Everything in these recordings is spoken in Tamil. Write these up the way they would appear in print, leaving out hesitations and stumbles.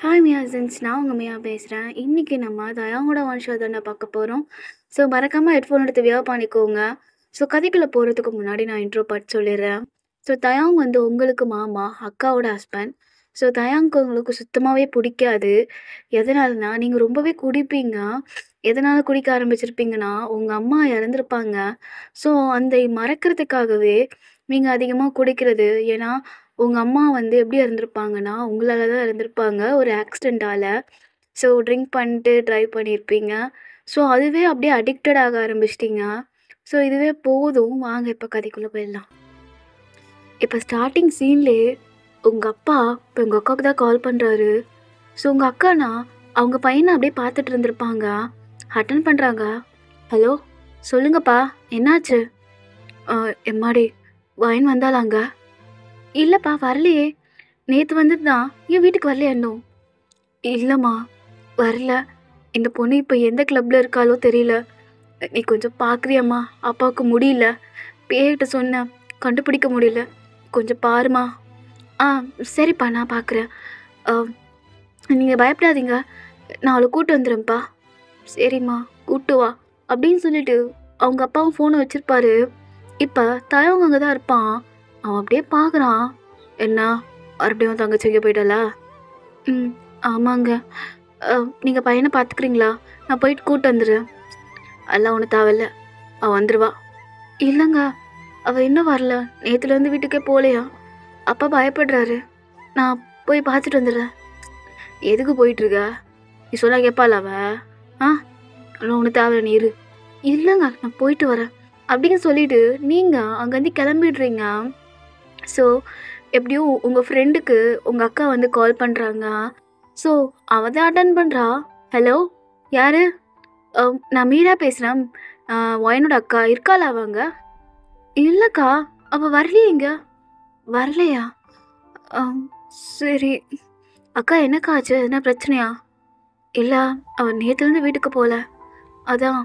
ஹாய் மியாசன்ஸ், நான் உங்கள் மியா பேசுகிறேன். இன்றைக்கி நம்ம தயாவோட வம்சத்தை பார்க்க போகிறோம். ஸோ மறக்காமல் ஹெட்ஃபோன் எடுத்து வியா பண்ணிக்கோங்க. ஸோ கதைக்குள்ளே போகிறதுக்கு முன்னாடி நான் இன்ட்ரோ பார்த்து சொல்லிடுறேன். ஸோ தயாங் உங்களுக்கு மாமா, அக்காவோட ஹஸ்பண்ட். ஸோ தயாங்க்கு உங்களுக்கு சுத்தமாகவே பிடிக்காது. எதனாலனா நீங்கள் ரொம்பவே குடிப்பீங்க. எதனால் குடிக்க ஆரம்பிச்சிருப்பீங்கன்னா, உங்கள் அம்மா இறந்துருப்பாங்க. ஸோ அந்த மறக்கிறதுக்காகவே நீங்கள் அதிகமாக குடிக்கிறது. ஏன்னா உங்கள் அம்மா எப்படி இறந்துருப்பாங்கன்னா, உங்களால தான் இறந்துருப்பாங்க ஒரு ஆக்சிடெண்ட்டால். ஸோ ட்ரிங்க் பண்ணிட்டு ட்ரைவ் பண்ணியிருப்பீங்க. ஸோ அதுவே அப்படியே அடிக்டட் ஆக ஆரம்பிச்சிட்டிங்க. ஸோ இதுவே போதும், வாங்க இப்போ கதைக்குள்ளே போயிடலாம். இப்போ ஸ்டார்டிங் சீன்லேயே உங்கள் அப்பா இப்போ உங்கள் அக்காவுக்கு தான் கால் பண்ணுறாரு. ஸோ உங்கள் அக்கானா அவங்க பையனை அப்படியே பார்த்துட்டு இருந்திருப்பாங்க. அட்டன் பண்ணுறாங்க. ஹலோ, சொல்லுங்கப்பா, என்னாச்சு? எம்மாடி, வயன் வந்தாலாங்க? இல்லைப்பா, வரலையே. நேற்று வந்தது தான், ஏன் வீட்டுக்கு வரலையா இன்னும்? இல்லைம்மா, வரல. இந்த பொண்ணு இப்போ எந்த கிளப்பில் இருக்காளோ தெரியல. நீ கொஞ்சம் பார்க்குறியம்மா? அப்பாவுக்கு முடியல. பேர்கிட்ட சொன்னேன், கண்டுபிடிக்க முடியல. கொஞ்சம் பாருமா. ஆ சரிப்பா, நான் பார்க்குறேன். நீங்கள் பயப்படாதீங்க, நான் அவளை கூப்பிட்டு வந்துடுறேன்ப்பா. சரிம்மா, கூப்பிட்டு வா அப்படின்னு சொல்லிட்டு அவங்க அப்பாவும் ஃபோனை வச்சுருப்பாரு. இப்போ தயவங்க அங்கே தான் இருப்பான். அவன் அப்படியே பார்க்குறான். என்ன, மறுபடியும் தங்கச்சிங்க போயிட்டாளா? ம், ஆமாங்க. நீங்கள் பையனை பார்த்துக்குறீங்களா? நான் போயிட்டு கூப்பிட்டு வந்துடுறேன். அதெல்லாம் ஒன்றும் தேவையில்ல, அவள் வந்துடுவா. இல்லைங்க, அவள் இன்னும் வரல. நேற்றுலேருந்து வீட்டுக்கே போகலையா? அப்பா பயப்படுறாரு. நான் போய் பார்த்துட்டு வந்துடுறேன். எதுக்கு போயிட்டுருக்க? நீ சொன்னால் கேட்பாள் அவள்? அதெல்லாம் ஒன்றும் தேவையில்ல, நீ இரு. இல்லைங்க, நான் போயிட்டு வரேன் அப்படின்னு சொல்லிவிட்டு நீங்கள் அங்கேருந்து கிளம்பிடுறீங்க. ஸோ எப்படியும் உங்கள் ஃப்ரெண்டுக்கு உங்கள் அக்கா கால் பண்ணுறாங்க. ஸோ அவள் தான் அட்டன் பண்ணுறா. ஹலோ, யார்? நான் மீரா பேசுகிறேன். ஒயனோட அக்கா இருக்காளா அவங்க? இல்லைக்கா, அவள் வரலையேங்க. வரலையா? சரி. அக்கா, என்னக்கா ஆச்சு? என்ன பிரச்சனையா? இல்லை, அவள் நேற்றுலேருந்து வீட்டுக்கு போகல, அதான்.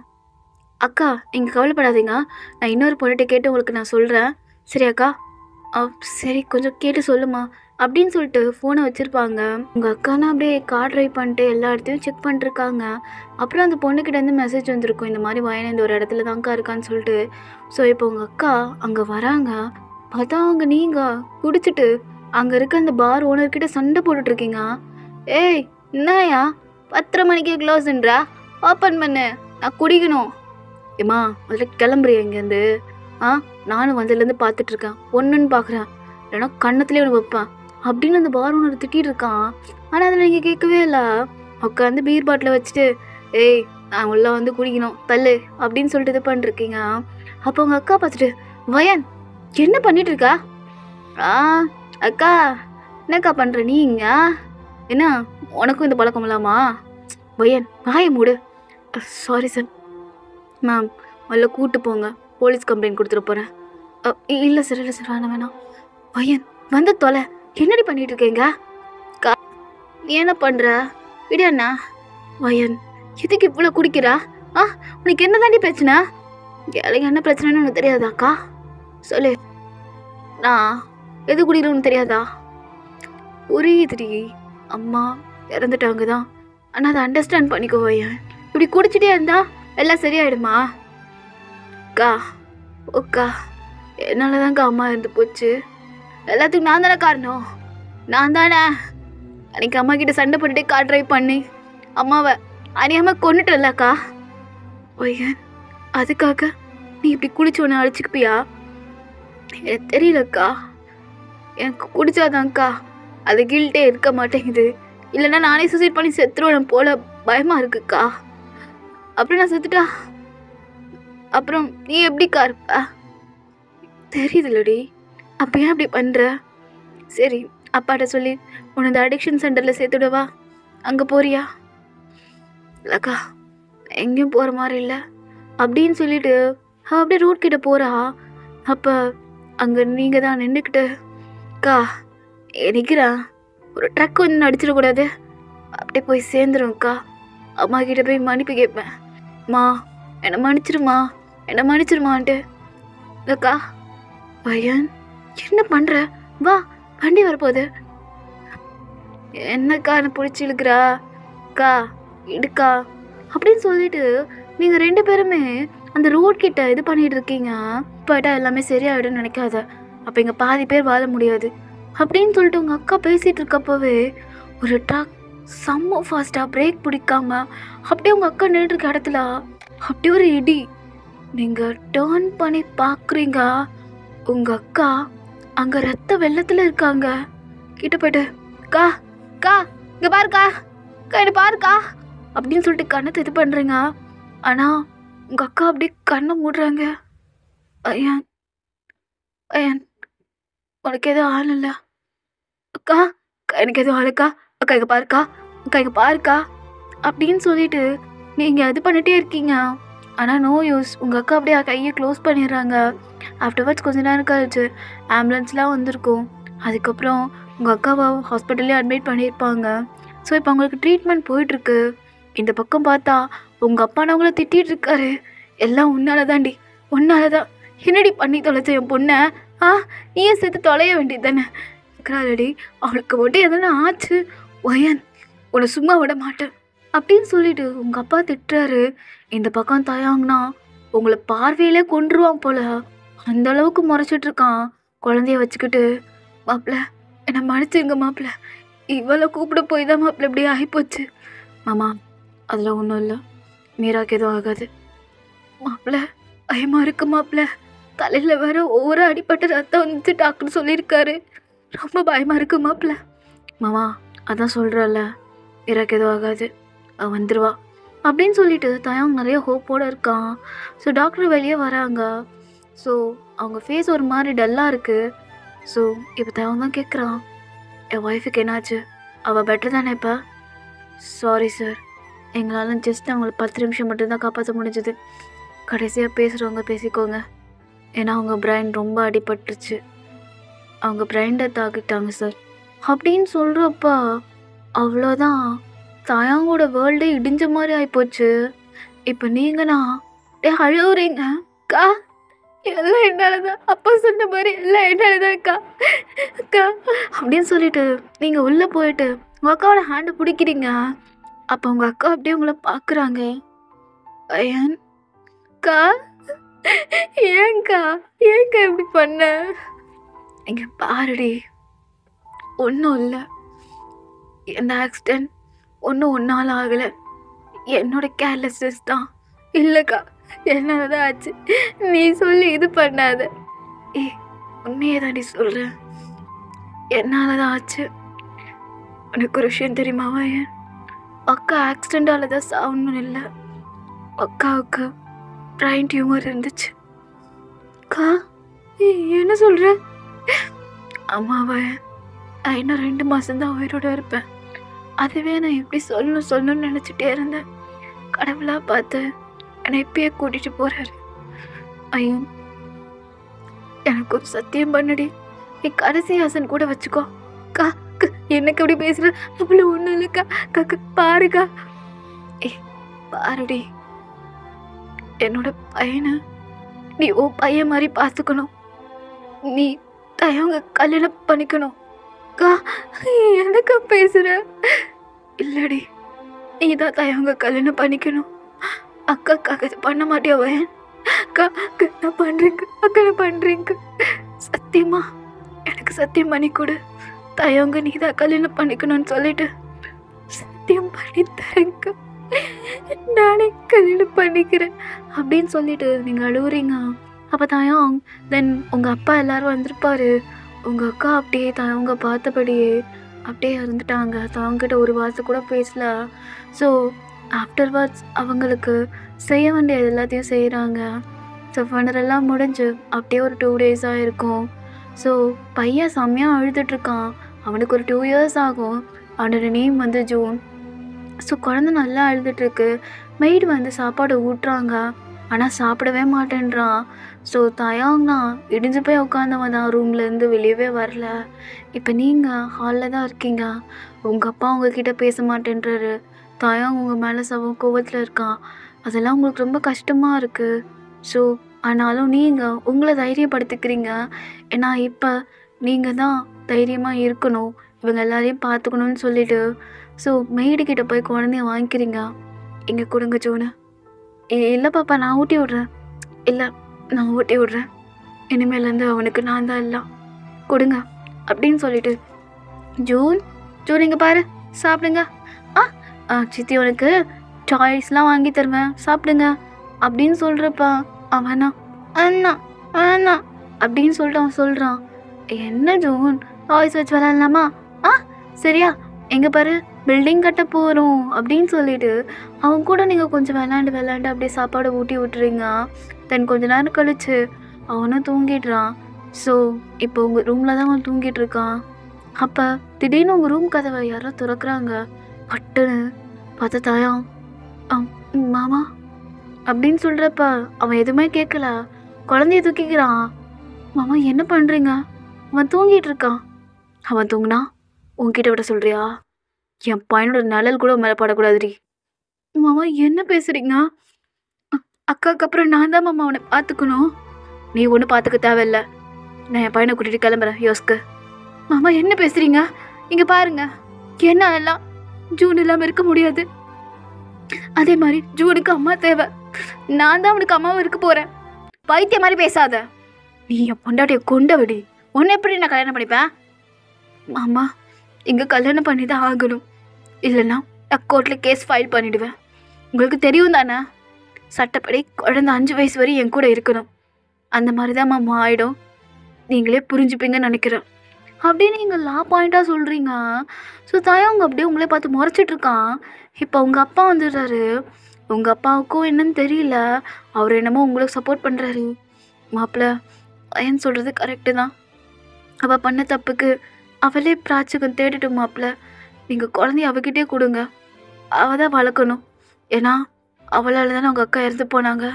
அக்கா, நீங்கள் கவலைப்படாதீங்க, நான் இன்னொரு பொண்ணுகிட்ட கேட்டு உங்களுக்கு நான் சொல்கிறேன். சரி அக்கா? சரி, கொஞ்சம் கேட்டு சொல்லுமா அப்படின்னு சொல்லிட்டு ஃபோனை வச்சுருப்பாங்க. உங்கள் அக்கானா அப்படியே கார் ட்ரைவ் பண்ணிட்டு எல்லா இடத்தையும் செக் பண்ணிட்டுருக்காங்க. அப்புறம் அந்த பொண்ணுக்கிட்டேருந்து மெசேஜ் வந்திருக்கும், இந்த மாதிரி வயன இந்த ஒரு இடத்துல தான்க்கா இருக்கான்னு சொல்லிட்டு. ஸோ இப்போ உங்கள் அக்கா அங்கே வராங்க. பார்த்தா அவங்க நீங்கள் குடிச்சிட்டு அங்கே இருக்க அந்த பார் ஓனர்கிட்ட சண்டை போட்டுட்ருக்கீங்க. ஏய், என்னயா 10:30 மணிக்கே க்ளோஸ்ன்றா? ஓப்பன் பண்ணு, நான் குடிக்கணும். ஏம்மா, அதில் கிளம்புறியா இங்கேருந்து? நானும் வந்ததுலேருந்து பார்த்துட்ருக்கேன், ஒன்றுன்னு பார்க்குறேன், இல்லைனா கண்ணத்துலேயே ஒன்று வைப்பேன் அப்படின்னு அந்த பார் ஓனர் திட்டிகிட்டு இருக்கான். ஆனால் அதில் நீங்கள் கேட்கவே இல்லை. உட்காந்து பீர் பாட்டிலை வச்சுட்டு, ஏய், நான் உள்ளே குடிக்கணும் தள்ளு அப்படின்னு சொல்லிட்டு இது பண்ணிருக்கீங்க. அப்போ உங்கள் அக்கா பார்த்துட்டு, வயன் என்ன பண்ணிட்டு இருக்கா? அக்கா, என்னக்கா பண்ணுற நீ இங்கே? என்ன, உனக்கும் இந்த பழக்கம் இல்லாமா? வயன், வாயை மூடு. Sorry sir. மேம், முதல்ல கூப்பிட்டு போங்க, போலீஸ் கம்ப்ளைண்ட் கொடுத்துட போகிறேன். இல்லை சார், இல்லை சார், வேணாம். வயன், வந்து தொலை. என்னடி பண்ணிட்டு இருக்கீங்க? நீ என்ன பண்ணுற? விடியண்ணா. வயன், எதுக்கு இவ்வளோ குடிக்கிறா? உனக்கு என்ன தாண்டி பிரச்சனை? எனக்கு என்ன பிரச்சனைன்னு உனக்கு தெரியாதாக்கா? சொல்லு. நான் எது குடிக்கிறோன்னு தெரியாதா? புரியுதுடி, அம்மா இறந்துட்டாங்க தான். ஆனால் அதை அண்டர்ஸ்டாண்ட் பண்ணிக்கோ வயன். இப்படி குடிச்சிட்டே இருந்தா எல்லாம் சரியாயிடுமா? அக்கா, ஓக்கா, என்னால் தான்க்கா அம்மா இருந்து போச்சு. எல்லாத்துக்கும் நான் தானே காரணம். நான் தானே அன்றைக்கி அம்மா கிட்ட சண்டை போட்டுட்டே கார் ட்ரைவ் பண்ணி அம்மாவை அறியாமல் கொண்டுட்டல்லக்கா. ஒய்யன், அதுக்காக நீ இப்படி குடிச்சு ஒன்று அழைச்சிக்குப்பியா? எனக்கு தெரியலக்கா, எனக்கு குடிச்சாதான்க்கா அது கில்ட்டே இருக்க மாட்டேங்குது. இல்லைன்னா நானே சூசைட் பண்ணி செத்துருவேன் போல பயமாக இருக்குக்கா. அப்புறம் நான் செத்துட்டா அப்புறம் நீ எப்படிக்கா இருப்ப? தெரியுதுல்லடி, அப்போ ஏன் அப்படி பண்ணுற? சரி, அப்பாட்ட சொல்லி உனது அடிக்ஷன் சென்டரில் சேர்த்துடுவா. அங்கே போறியா? இல்லைக்கா, எங்கேயும் போகிற மாதிரி இல்லை அப்படின்னு சொல்லிட்டு அப்படியே ரோட் கிட்ட போகிறா. அப்போ அங்கே நீங்கள் தான் நின்றுக்கிட்டு, அக்கா நிற்கிறேன், ஒரு ட்ரக் அடிச்சிடக்கூடாது, அப்படியே போய் சேர்ந்துரும்க்கா. அம்மா கிட்ட போய் மன்னிப்பு கேட்பேன். மா, என்னை மன்னிச்சிருமா, என்னை மன்னிச்சிருமான்ட்டு. அக்கா. வயன், என்ன பண்ணுற? வா, வண்டி வரப்போகுது. என்னக்கா என்ன பிடிச்சி இழுக்கிறா அக்கா இடுக்கா அப்படின்னு சொல்லிட்டு நீங்கள் 2 பேருமே அந்த ரோட் கிட்ட இது பண்ணிட்டு இருக்கீங்க. போயிட்டா எல்லாமே சரியாயிடும்னு நினைக்காத, அப்போ இங்கே பாதி பேர் வாழ முடியாது அப்படின்னு சொல்லிட்டு உங்கள் அக்கா பேசிகிட்டு இருக்கப்பவே ஒரு ட்ரக் செம்ம ஃபாஸ்ட்டாக பிரேக் பிடிக்காம அப்படியே உங்கள் அக்கா நின்றுட்டு இருக்க இடத்துல அப்படியே ஒரு இடி. நீங்கள் டேர்ன் பண்ணி பார்க்குறீங்க, உங்கள் அக்கா அங்கே ரத்த வெள்ளத்தில் இருக்காங்க. கிட்ட போயிட்டு கா கா இங்கே பாருக்கா அக்கா என்ன பாருக்கா அப்படின்னு சொல்லிட்டு கண்ணத்தை இது பண்ணுறீங்க. ஆனால் உங்கள் அக்கா அப்படியே கண்ணை மூடுறாங்க. ஐயன் ஐயன் உனக்கு எதுவும் ஆள் இல்லை அக்கா, எனக்கு எதுவும் ஆளுக்கா, அக்கா இங்கே பாருக்கா அக்கா இங்கே பாருக்கா அப்படின்னு சொல்லிட்டு நீங்கள் இது பண்ணிகிட்டே இருக்கீங்க. ஆனால் நோ யூஸ். உங்கள் அக்கா அப்படியே கையை க்ளோஸ் பண்ணிடுறாங்க. ஆஃப்டர்வர்ட்ஸ் கொஞ்ச நேரம் கழிச்சு ஆம்புலன்ஸ்லாம் வந்திருக்கும். அதுக்கப்புறம் உங்கள் அக்காவை ஹாஸ்பிட்டல்லே அட்மிட் பண்ணியிருப்பாங்க. ஸோ இப்போ அவங்களுக்கு ட்ரீட்மெண்ட் போயிட்டுருக்கு. இந்த பக்கம் பார்த்தா உங்கள் அப்பா நான் உங்களை திட்டிகிட்டு இருக்காரு. எல்லாம் உன்னால தாண்டி, உன்னால தான். என்னடி பண்ணி தொலைச்ச என் பொண்ணை? நீயே சேர்த்து தொலைய வேண்டியது தானே இருக்கிறாடி. அவளுக்கு மட்டும் எதனா ஆச்சு ஒயன் உன்னை சும்மா விட மாட்டேன் அப்படின்னு சொல்லிட்டு உங்கள் அப்பா திட்டுறாரு. இந்த பக்கம் தயாங்கன்னா உங்களை பார்வையிலே கொன்றுவான் போல, அந்த அளவுக்கு முறைச்சிட்ருக்கான் குழந்தைய வச்சுக்கிட்டு. மாப்பிள்ள என்னை மன்னிச்சுங்க மாப்பிள்ள, இவ்வளோ கூப்பிட போய் தான் மாப்பிள்ள இப்படி ஆகிப்போச்சு. மாமா அதில் ஒன்றும் இல்லை, மீராக்கு எதுவும் ஆகாது. மாப்பிள்ள பயமாக இருக்கு மாப்பிள்ள, தலையில் வேற ஒவ்வொரு அடிப்பட்ட ரத்தம் வந்துச்சு டாக்டர் சொல்லியிருக்காரு. ரொம்ப பயமாக இருக்கு மாப்பிள்ள. மாமா அதான் சொல்கிறல்ல, மீராக்கு எதுவும் ஆகாது, அவள் வந்துடுவா அப்படின்னு சொல்லிட்டு தயாங் நிறைய ஹோப்போடு இருக்கான். ஸோ டாக்டர் வெளியே வராங்க. ஸோ அவங்க ஃபேஸ் ஒரு மாதிரி டல்லாக இருக்குது. ஸோ இப்போ தயாங் தான் கேட்குறான், என் ஒய்ஃபுக்கு என்னாச்சு, அவள் பெட்டர் தானே இப்போ? சாரி சார், எங்களால் ஜஸ்ட் அவங்கள 10 நிமிஷம் மட்டும்தான் காப்பாற்ற முடிஞ்சுது. கடைசியாக பேசுகிறவங்க பேசிக்கோங்க, ஏன்னா அவங்க பிரைன் ரொம்ப அடிபட்டுருச்சு, அவங்க பிரைன் டெத் ஆகிட்டாங்க சார் அப்படின்னு சொல்கிறப்பா அவ்வளோதான். தயாங்கோட வேர்ல்டே இடிஞ்ச மாதிரி ஆகிப்போச்சு. இப்போ நீங்கண்ணா டே அழுவுறீங்க. அக்கா எல்லாம் என்னால் தான், அப்பா சொன்ன மாதிரி எல்லாம் என்னால் தான் அக்கா அக்கா அப்படின்னு சொல்லிட்டு நீங்கள் உள்ளே போயிட்டு உங்கள் அக்காவோட ஹேண்டை பிடிக்கிறீங்க. அப்போ உங்கள் அக்கா அப்படியே உங்களை பார்க்குறாங்க. ஐயன் அக்கா ஏங்கா ஏங்கா இப்படி பண்ண? இங்கே பாருடி, ஒன்றும் இல்லை, எந்த ஆக்சிடென்ட் ஒன்றும் ஒன்றால் ஆகலை, என்னோட கேர்லெஸ்னஸ் தான். இல்லைக்கா என்னால் தான் ஆச்சு, நீ சொல்லி இது பண்ணாத. உண்மையே தாண்டி சொல்கிறேன், என்னால் தான் ஆச்சு. உனக்கு ஒரு விஷயம் தெரியுமாவா? ஏன் அக்கா ஆக்சிடெண்ட்டால் தான் சாகணும்னு இல்லை, அக்காவுக்கு பிரைன் டியூமர் இருந்துச்சு. அக்கா என்ன சொல்கிற? அம்மாவை நான் இன்னும் 2 மாதம்தான் உயிரோடு இருப்பேன். அதுவே நான் எப்படி சொல்லணும்னு நினச்சிட்டே இருந்தேன். கடவுளாக பார்த்து என்னை இப்பயே கூட்டிகிட்டு போகிறாரு. ஐயோ எனக்கு ஒரு சத்தியம் பண்ணடி, என் கடைசி ஆசன் கூட வச்சுக்கோ. அக்கா எனக்கு எப்படி பேசுகிற? அவ்வளோ ஒன்றும் இல்லைக்கா, கக்கு பாருக்கா. பாருடி, என்னோட பையனை நீ பையன் மாதிரி பார்த்துக்கணும். நீ தயவங்க கல்யாணம் பண்ணிக்கணும். அக்கா எனக்கா பேசுகிற? இல்லடி, நீ தான் தயவங்க கல்யாணம் பண்ணிக்கணும். அக்காக்காக இது பண்ண மாட்டியா வயன்? அக்கா நான் பண்ணுறேங்க, அக்கா நான் பண்ணுறேங்க. சத்தியமா எனக்கு சத்தியம் பண்ணி கொடு, தயவங்க நீ தான் கல்யாணம் பண்ணிக்கணும்னு சொல்லிட்டு சத்தியம் பண்ணி தரேங்க, நானே கல்யாணம் பண்ணிக்கிறேன் அப்படின்னு சொல்லிட்டு நீங்கள் அழுவுறீங்க. அப்போ தயாங் தென் உங்கள் அப்பா எல்லோரும் வந்திருப்பாரு. உங்கள் அக்கா அப்படியே தயவங்க பார்த்தபடியே அப்படியே இருந்துட்டாங்க. தயங்கிட்ட ஒரு வார்த்தை கூட பேசல. ஸோ ஆஃப்டர்வர்ட்ஸ் அவங்களுக்கு செய்ய வேண்டியது எல்லாத்தையும் செய்கிறாங்க. ஸோ ஃபனரெல்லாம் முடிஞ்சு அப்படியே ஒரு 2 டேஸாக இருக்கும். ஸோ பையன் செம்மையாக அழுதுட்ருக்கான். அவனுக்கு ஒரு 2 இயர்ஸ் ஆகும். அவனோட நேம் வந்து ஜூன். ஸோ குழந்தை நல்லா அழுதுட்ருக்கு. மெய்டு வந்து சாப்பாடு ஊட்டுறாங்க, ஆனால் சாப்பிடவே மாட்டேன்றான். ஸோ தயாங்னா இடிஞ்சு போய் உட்காந்தவன் தான், ரூம்லேருந்து வெளியவே வரல. இப்போ நீங்கள் ஹாலில் தான் இருக்கீங்க. உங்கள் அப்பா உங்ககிட்ட பேச மாட்டேன்றாரு. தயாங் உங்கள் மேலே கோவத்தில் இருக்கான். அதெல்லாம் உங்களுக்கு ரொம்ப கஷ்டமாக இருக்குது. ஸோ ஆனாலும் நீங்கள் உங்களை தைரியப்படுத்திக்கிறீங்க. ஏன்னா இப்போ நீங்கள் தான் தைரியமாக இருக்கணும். இவங்க எல்லாரையும் பார்த்துக்கணும்னு சொல்லிட்டு ஸோ மெய்டுக்கிட்ட போய் குழந்தைய வாங்கிக்கிறீங்க. இங்கே கொடுங்க ஜூனு. இல்லை பாப்பா, நான் ஊட்டி விட்றேன். இல்லை, நான் ஊட்டி விட்றேன். இனிமேலேருந்து அவனுக்கு நான் தான் எல்லாம். கொடுங்க அப்படின்னு சொல்லிட்டு ஜூன் ஜூன் இங்கே பாரு, சாப்பிடுங்க. சித்தி உனக்கு டாய்ஸ்லாம் வாங்கி தருவேன், சாப்பிடுங்க அப்படின்னு சொல்கிறப்பா அவனா அண்ணா அண்ணா அப்படின்னு சொல்லிட்டு அவன் சொல்கிறான். என்ன ஜூன், டாய்ஸ் வச்சு விளாட்லாமா? சரியா, எங்கே பாரு பில்டிங் கட்ட போகிறோம் அப்படின்னு சொல்லிட்டு அவன் கூட நீங்கள் கொஞ்சம் விளாண்டு அப்படியே சாப்பாடை ஊட்டி விட்டுறீங்க. தென் கொஞ்ச நேரம் கழிச்சு அவனும் தூங்கிடுறான். ஸோ இப்போ உங்கள் ரூமில் தான் அவன் தூங்கிட்டு இருக்கான். அப்போ திடீர்னு உங்கள் ரூம் கதவை யாரோ திறக்கிறாங்க. பட்டுன்னு பார்த்த தாயா மாமா அப்படின்னு சொல்கிறப்ப அவன் எதுவுமே கேட்கல, குழந்தைய தூக்கிக்கிறான். மாமா என்ன பண்ணுறீங்க? அவன் தூங்கிட்டு இருக்கான். அவன் தூங்கினா உன்கிட்ட விட சொல்கிறியா? என் பையனோட நிழல் கூட மேலே படக்கூடாதுடி. மாமா என்ன பேசுகிறீங்க? அக்காவுக்கு அப்புறம் நான் தான் மாமா அவனை பார்த்துக்கணும். நீ ஒன்றும் பார்த்துக்க தேவையில்லை. நான் என் பையனை கூட்டிகிட்டு கிளம்புறேன் யோஸ்க்கு. மாமா என்ன பேசுகிறீங்க? இங்கே பாருங்க, என்னாலலாம் ஜூன் இல்லாமல் இருக்க முடியாது. அதே மாதிரி ஜூனுக்கு அம்மா தேவை. நான் தான் அவனுக்கு அம்மாவும் இருக்க போகிறேன். பைத்திய மாதிரி பேசாத. நீ என் பொண்டாட்டியை கொண்ட விடி. உன்னை எப்படி நான் கல்யாணம் பண்ணிப்பேன்? மாமா இங்கே கல்யாணம் பண்ணி தான் ஆகணும், இல்லைன்னா நான் கோர்ட்டில் கேஸ் ஃபைல் பண்ணிவிடுவேன். உங்களுக்கு தெரியும் தானே, சட்டப்படி குழந்தை 5 வயசு வரை என் கூட இருக்கணும். அந்த மாதிரி தான் மாமா ஆகிடும். நீங்களே புரிஞ்சுப்பீங்கன்னு நினைக்கிறேன் அப்படின்னு நீங்கள் லா பாயிண்ட்டாக சொல்கிறீங்க. ஸோ தாயவங்க அப்படியே உங்களே பார்த்து முறைச்சிட்ருக்கான். இப்போ உங்கள் அப்பா வந்துடுறாரு. உங்கள் அப்பாவுக்கும் என்னன்னு தெரியல, அவர் என்னமோ உங்களுக்கு சப்போர்ட் பண்ணுறாரு. மாப்பிள்ளை பையன் சொல்கிறது கரெக்டு தான். அவள் பண்ண தப்புக்கு அவளே பிராச்சகம் தேடிட்டு மாப்பிள்ளை, நீங்கள் குழந்தைய அவகிட்டே கொடுங்க. அவள் தான் வளர்க்கணும். ஏன்னா அவளால் தானே அவங்க அக்கா இறந்து போனாங்க.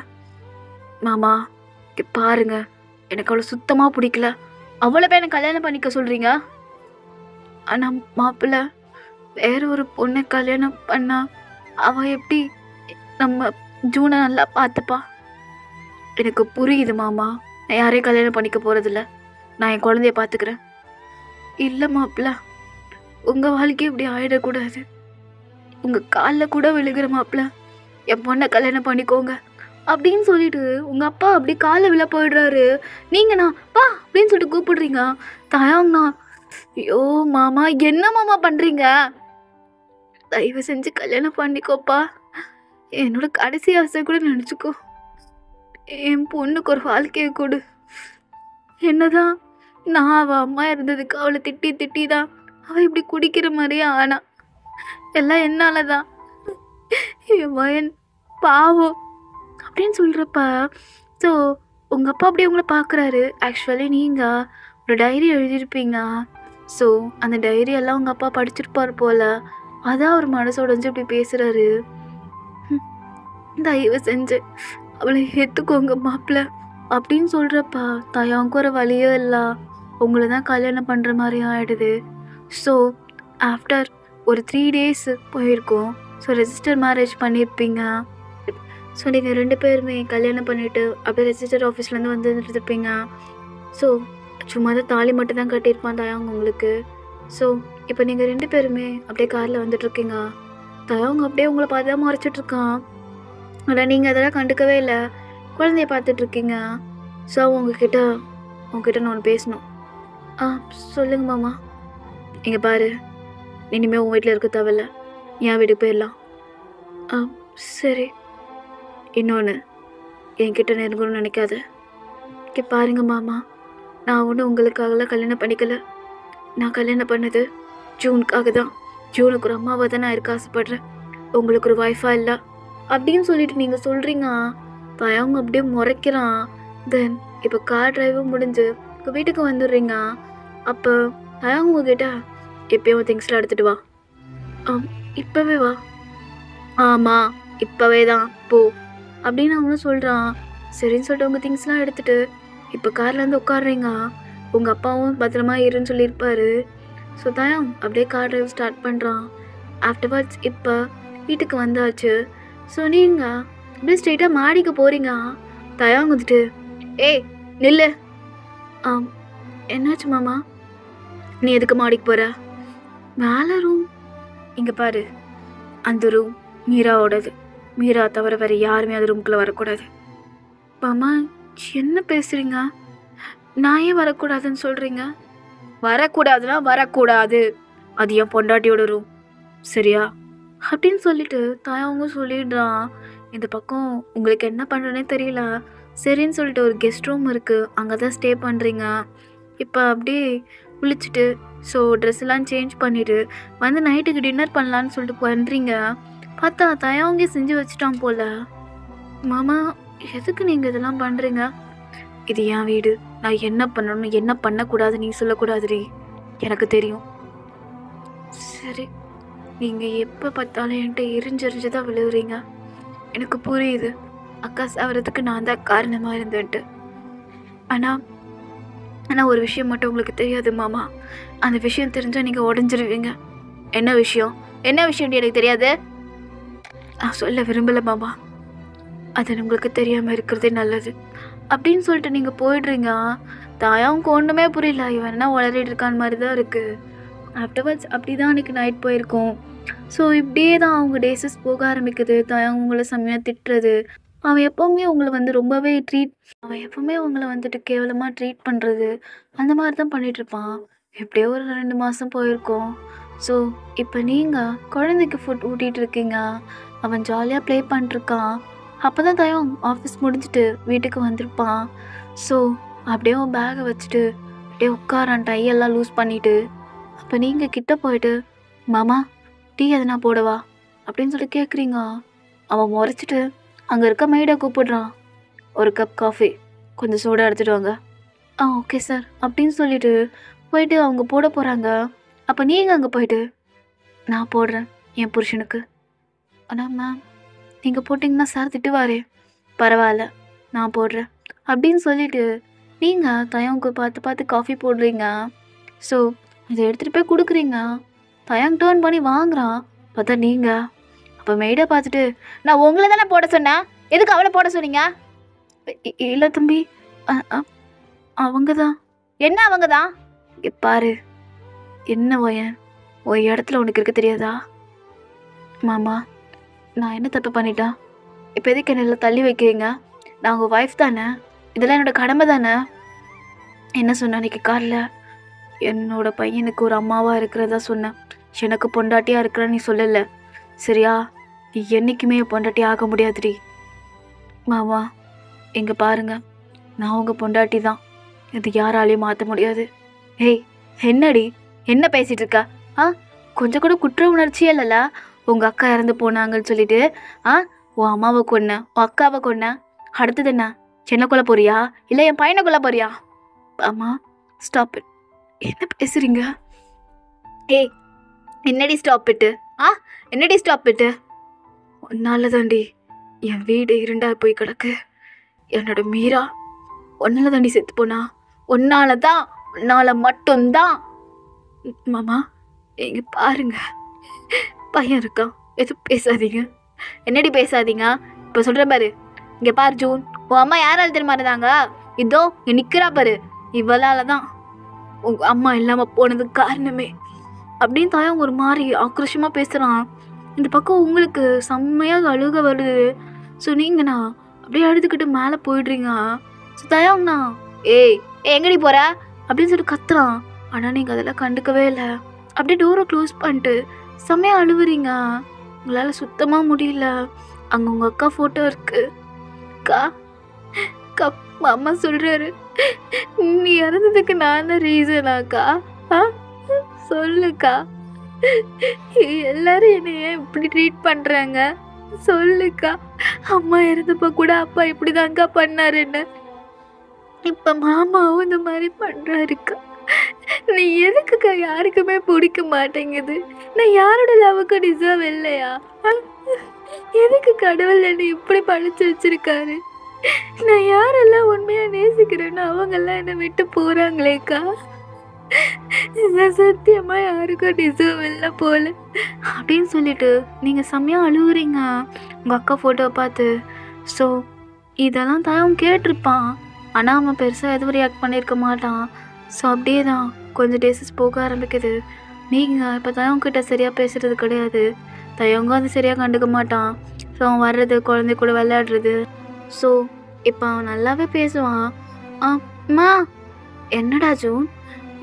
மாமா பாருங்க, எனக்கு அவளை சுத்தமாக பிடிக்கல. அவளை போய் எனக்கு கல்யாணம் பண்ணிக்க சொல்கிறீங்க. ஆனால் மாப்பிள்ளை வேற ஒரு பொண்ணை கல்யாணம் பண்ணா அவள் எப்படி நம்ம ஜூனை நல்லா பார்த்துப்பா? எனக்கு புரியுது மாமா, நான் யாரையும் கல்யாணம் பண்ணிக்க போகிறதில்ல. நான் என் குழந்தைய பார்த்துக்கிறேன். இல்லை மாப்பிள்ளை, உங்கள் வாழ்க்கை இப்படி ஆகிடக்கூடாது. உங்கள் காலில் கூட விழுகிற மாப்பிள்ளை, என் பொண்ணை கல்யாணம் பண்ணிக்கோங்க அப்படின்னு சொல்லிட்டு உங்கள் அப்பா அப்படி காலை விழ போயிடுறாரு. நீங்கண்ணா பா அப்படின்னு சொல்லிட்டு கூப்பிடுறீங்க. தாயாங்கண்ணா, ஐயோ மாமா என்ன மாமா பண்ணுறீங்க? தயவு செஞ்சு கல்யாணம் பண்ணிக்கோப்பா. என்னோட கடைசி ஆசை கூட நினச்சிக்கோ. என் பொண்ணுக்கு ஒரு வாழ்க்கையை கொடு. என்னதான் நான் அவள் அம்மா இருந்ததுக்கு அவளை திட்டி தான் அவள் இப்படி குடிக்கிற மாதிரியே ஆனா. எல்லாம் என்னால தான். என் மகன் பாவம் அப்படின்னு சொல்கிறப்ப ஸோ உங்கள் அப்பா அப்படியே உங்களை பார்க்குறாரு. ஆக்சுவலி நீங்கள் ஒரு டைரி எழுதியிருப்பீங்க. ஸோ அந்த டைரியெல்லாம் உங்கள் அப்பா படிச்சிருப்பார் போல். அதான் அவர் மனசு உடைஞ்சு இப்படி பேசுகிறாரு. தயவு செஞ்சு அவளை ஏற்றுக்கோங்க மாப்பிள்ளை அப்படின்னு சொல்கிறப்ப தாயாவுக்கு ஒரு வழியோ இல்லை, உங்களை தான் கல்யாணம் பண்ணுற மாதிரி ஆகிடுது. ஸோ ஆஃப்டர் ஒரு 3 days போயிருக்கோம். ஸோ ரெஜிஸ்டர் மேரேஜ் பண்ணியிருப்பீங்க. ஸோ நீங்கள் 2 பேருமே கல்யாணம் பண்ணிவிட்டு அப்படியே ரெஜிஸ்டர் ஆஃபீஸ்லேருந்து வந்துருப்பீங்க. ஸோ சும்மா தான் தாலி மட்டும் தான் கட்டியிருப்பான் தாயாங்க உங்களுக்கு. ஸோ இப்போ நீங்கள் 2 பேருமே அப்படியே காரில் வந்துட்டுருக்கீங்க. தாயாங்க அப்படியே உங்களை பார்த்து தான் மறைச்சிட்ருக்கான். ஆனால் நீங்கள் அதெல்லாம் கண்டுக்கவே இல்லை, குழந்தைய பார்த்துட்ருக்கீங்க. ஸோ உங்ககிட்ட நான் ஒன்று பேசணும். சொல்லுங்க மாமா. இங்கே பாரு, இனிமேல் உங்கள் வீட்டில் இருக்க தேவையில்ல, என் வீட்டுக்கு போயிடலாம். சரி. இன்னொன்று, என்கிட்ட நெருங்கணும்னு நினைக்காத. இங்கே பாருங்க மாமா, நான் ஒன்றும் உங்களுக்காகலாம் கல்யாணம் பண்ணிக்கல. நான் கல்யாணம் பண்ணது ஜூனுக்காக தான். ஜூனுக்கு ஒரு அம்மாவாக தான் நான் இருக்க ஆசைப்பட்றேன், உங்களுக்கு ஒரு ஒய்ஃபாக இல்லை அப்படின்னு சொல்லிட்டு நீங்கள் சொல்கிறீங்க. அவங்க அப்படியே முறைக்கிறான். தென் இப்போ கார் டிரைவும் முடிஞ்சு இப்போ வீட்டுக்கு வந்துடுறீங்க. அப்போ அவங்க உங்ககிட்ட எப்பயும் திங்ஸ்லாம் எடுத்துகிட்டு வா. இப்போவே வா. ஆமாம் இப்போவே தான் போ அப்படின்னு அவனும் சொல்கிறான். சரின்னு சொல்லிட்டு உங்கள் திங்ஸ்லாம் எடுத்துகிட்டு இப்போ கார்லேருந்து உட்காடுறீங்க. உங்கள் அப்பாவும் பத்திரமா இருன்னு சொல்லியிருப்பாரு. ஸோ தான் அப்படியே கார் டிரைவ் ஸ்டார்ட் பண்ணுறான். ஆஃப்டர்வர்ட்ஸ் இப்போ வீட்டுக்கு வந்தாச்சு. ஸோ நீங்கள் அப்படியே ஸ்ட்ரெயிட்டாக மாடிக்கு போகிறீங்க. தயாங்க வந்துட்டு, ஏய் நில்லு. என்னாச்சு மாமா, நீ எதுக்கு மாடிக்கு போகிற? மேலே ரூம் இங்கே பாரு, அந்த ரூம் மீராவோடது. மீரா தவிர வேறு யாருமே அந்த ரூம்குள்ளே வரக்கூடாது. மாமா என்ன பேசுகிறீங்க? நான் ஏன் வரக்கூடாதுன்னு சொல்கிறீங்க? வரக்கூடாதுன்னா வரக்கூடாது, அது என் பொண்டாட்டியோட ரூம், சரியா? அப்படின்னு சொல்லிட்டு தாயவங்க சொல்லிடுறான். இந்த பக்கம் உங்களுக்கு என்ன பண்ணுறேனே தெரியல. சரின்னு சொல்லிட்டு ஒரு கெஸ்ட் ரூம் இருக்குது, அங்கே தான் ஸ்டே பண்ணுறீங்க. இப்போ அப்படியே குளிச்சுட்டு ஸோ ட்ரெஸ்ஸெல்லாம் சேஞ்ச் பண்ணிவிட்டு வந்து நைட்டுக்கு டின்னர் பண்ணலான்னு சொல்லிட்டு பண்ணுறீங்க. பார்த்தா தயவங்க செஞ்சு வச்சுட்டான் போல். மாமா எதுக்கு நீங்கள் இதெல்லாம் பண்ணுறீங்க? இது என் வீடு, நான் என்ன பண்ணணும் என்ன பண்ணக்கூடாது நீ சொல்லக்கூடாதுடி, எனக்கு தெரியும். சரி, நீங்கள் எப்போ பார்த்தாலும் என்கிட்ட எரிஞ்செறிஞ்சு தான் விழுவுறீங்க. எனக்கு புரியுது, அக்கா சாவறதுக்கு நான் தான் காரணமாக இருந்தேன்ட்டு. ஆனால் ஒரு விஷயம் மட்டும் உங்களுக்கு தெரியாது மாமா. அந்த விஷயம் தெரிஞ்சால் நீங்கள் உடஞ்சிருவீங்க. என்ன விஷயம்? என்ன விஷயம் எனக்கு தெரியாது? நான் சொல்ல விரும்பலை மாமா, அது உங்களுக்கு தெரியாமல் இருக்கிறதே நல்லது அப்படின்னு சொல்லிட்டு நீங்கள் போயிடுறீங்க. தாயாவும் ஒன்றுமே புரியல, இவன் என்ன வளரிட்டு இருக்கான் மாதிரி தான் இருக்குது. ஆஃப்டர்வர்ட்ஸ் அப்படி தான் அன்றைக்கி நைட் போயிருக்கோம். ஸோ இப்படியே தான் அவங்க டேஸஸ் போக ஆரம்பிக்குது. தாயாவும் உங்களை செம்மையாக திட்டுறது, அவன் எப்போவுமே உங்களை வந்து ரொம்பவே அவன் எப்போவுமே உங்களை வந்துட்டு கேவலமாக ட்ரீட் பண்ணுறது, அந்த மாதிரி தான் பண்ணிகிட்ருப்பான். எப்படியோ ஒரு 2 மாதம் போயிருக்கோம். ஸோ இப்போ நீங்கள் குழந்தைக்கு ஃபுட் ஊட்டிகிட்டு இருக்கீங்க, அவன் ஜாலியாக ப்ளே பண்ணிட்டுருக்கான். அப்போ தான் தயம் ஆஃபீஸ் முடிஞ்சுட்டு வீட்டுக்கு வந்திருப்பான். ஸோ அப்படியே அவன் பேகை வச்சுட்டு அப்படியே உட்காரான், டையெல்லாம் லூஸ் பண்ணிவிட்டு. அப்போ நீங்கள் கிட்டே போயிட்டு மாமா டீ எதுனா போடவா அப்படின்னு சொல்லி கேட்குறீங்க. அவன் முறைச்சிட்டு அங்கே இருக்க மெய்டை கூப்பிடுறான், ஒரு கப் காஃபி கொஞ்சம் சூடாக எடுத்துகிட்டு வாங்க. ஓகே சார் அப்படின்னு சொல்லிட்டு போயிட்டு அவங்க போட போகிறாங்க. அப்போ நீங்கள் அங்கே போயிட்டு நான் போடுறேன் என் புருஷனுக்கு. ஆனால் மேம் நீங்கள் போட்டிங்கன்னா சார் திட்டுவாரே. பரவாயில்ல நான் போடுறேன் அப்படின்னு சொல்லிவிட்டு நீங்கள் தயவுக்கு பார்த்து காஃபி போடுறீங்க. ஸோ இதை எடுத்துகிட்டு போய் கொடுக்குறீங்க. தயங் டேர்ன் பண்ணி வாங்குறான். பார்த்தா நீங்கள் அப்போ மெய்டை பார்த்துட்டு நான் உங்களை தானே போட சொன்னேன், எதுக்கு அவளை போட சொன்னீங்க? இல்லை தம்பி, அவங்க தான். என்ன அவங்க தான்? இங்கே பாரு, என்ன உன் இடத்துல உனக்கு இருக்க தெரியாதா? மாமா நான் என்ன தப்பு பண்ணிட்டேன்? இப்போ எதுக்கு என்னெல்லாம் தள்ளி வைக்கிறீங்க? நான் உங்கள் ஒய்ஃப் தானே, இதெல்லாம் என்னோடய கடமை தானே. என்ன சொன்ன அன்றைக்கி காரில்? என்னோடய பையனுக்கு ஒரு அம்மாவாக இருக்கிறதா சொன்னேன், எனக்கு பொண்டாட்டியாக இருக்கிறேன்னு நீ சொல்லலை, சரியா? நீ என்றைக்குமே பொண்டாட்டி ஆக முடியாதுடி. மாமா எங்கே பாருங்கள், நான் உங்கள் பொண்டாட்டி தான், இது யாராலையும் மாற்ற முடியாது. ஏய் என்னடி என்ன பேசிகிட்டு இருக்கா? கொஞ்சம் கூட குற்ற உணர்ச்சியே இல்லைல்ல? உங்கள் அக்கா இறந்து போனாங்கன்னு சொல்லிட்டு உன் அம்மாவை கொன்ன, உன் அக்காவை கொன்ன, அடுத்தது என்ன என்ன கொல்ல போறியா இல்லை என் பையனை கொல்ல போறியா? அம்மா ஸ்டாப் இட், என்ன பேசுகிறீங்க? ஏய் என்னடி ஸ்டாப் இட்டு? என்னடி ஸ்டாப் இட்டு? ஒன்னால தாண்டி என் வீடு இருண்டாக போய் கிடக்கு. என்னோட மீரா ஒன்னால தாண்டி செத்து போனா, ஒன்னால தான், ஒன்னால மட்டும்தான். மாமா இங்கே பாருங்க, பையன் இருக்கான், எதுவும் பேசாதீங்க. என்னடி பேசாதீங்க? இப்போ சொல்கிறேன் பாரு, இங்கே பாரு ஜூன், உன் அம்மா யாரால் தெரியுமா இருந்தாங்க? இதோ இங்கே நிற்கிறா பாரு, இவளால் தான் உங்கள் அம்மா இல்லாமல் போனதுக்கு காரணமே அப்படின்னு தாயம் ஒரு மாதிரி ஆக்ரோஷமாக பேசுகிறான். இந்த பக்கம் உங்களுக்கு செம்மையாக அழுக வருது. ஸோ நீங்கண்ணா அப்படியே அழுதுகிட்டு மேலே போயிடுறீங்க. ஸோ தயம்ண்ணா ஏய் எங்கடி போகிற அப்படின்னு சொல்லிட்டு கத்துறான். ஆனால் நீங்கள் அதெல்லாம் கண்டுக்கவே இல்லை. அப்படியே டோரை க்ளோஸ் பண்ணிட்டு செம்மையாக அழுவுறீங்க. உங்களால் சுத்தமாக முடியல. அங்கே உங்கள் அக்கா ஃபோட்டோ இருக்குது. அக்கா அம்மா சொல்கிறாரு, நீ இறந்ததுக்கு நான் தான் ரீசனாக்கா? சொல்லுக்கா, எல்லாரும் என்னை ஏன் இப்படி ட்ரீட் பண்ணுறாங்க சொல்லுக்கா. அம்மா இறந்தப்போ கூட அப்பா இப்படி தாங்க்கா பண்ணாருன்னு, இப்போ மாமாவும் இந்த மாதிரி பண்ணுறாருக்கா. நீ எதுக்குக்கா யாருக்குமே பிடிக்க மாட்டேங்குது? நான் யாரோட லவ்வுக்கு டிசர்வ் இல்லையா? எதுக்கு கடவுள் என்னை இப்படி பழிச்சு வச்சிருக்காரு? நான் யாரெல்லாம் உண்மையாக நேசிக்கிறேன்னு அவங்கெல்லாம் என்னை விட்டு போகிறாங்களேக்கா. நான் சத்தியமாக யாருக்கும் டிசர்வ் இல்லை போல அப்படின்னு சொல்லிட்டு நீங்கள் செம்மையாக அழுகுறீங்க உங்கள் அக்கா ஃபோட்டோவை பார்த்து. ஸோ இதெல்லாம் தான் கேட்டிருப்பான். ஆனால் அவன் பெருசாக எதுவும் ரியாக்ட் பண்ணியிருக்க மாட்டான். ஸோ அப்படியே தான் கொஞ்சம் டேஸஸ் போக ஆரம்பிக்குது. நீங்கள் இப்போ தயவங்கிட்ட சரியாக பேசுகிறது கிடையாது. தயவங்க வந்து சரியாக கண்டுக்க மாட்டான். ஸோ அவன் வர்றது குழந்தை கூட விளையாடுறது. ஸோ இப்போ அவன் நல்லாவே பேசுவான். அம்மா, என்னடா ஜூன்,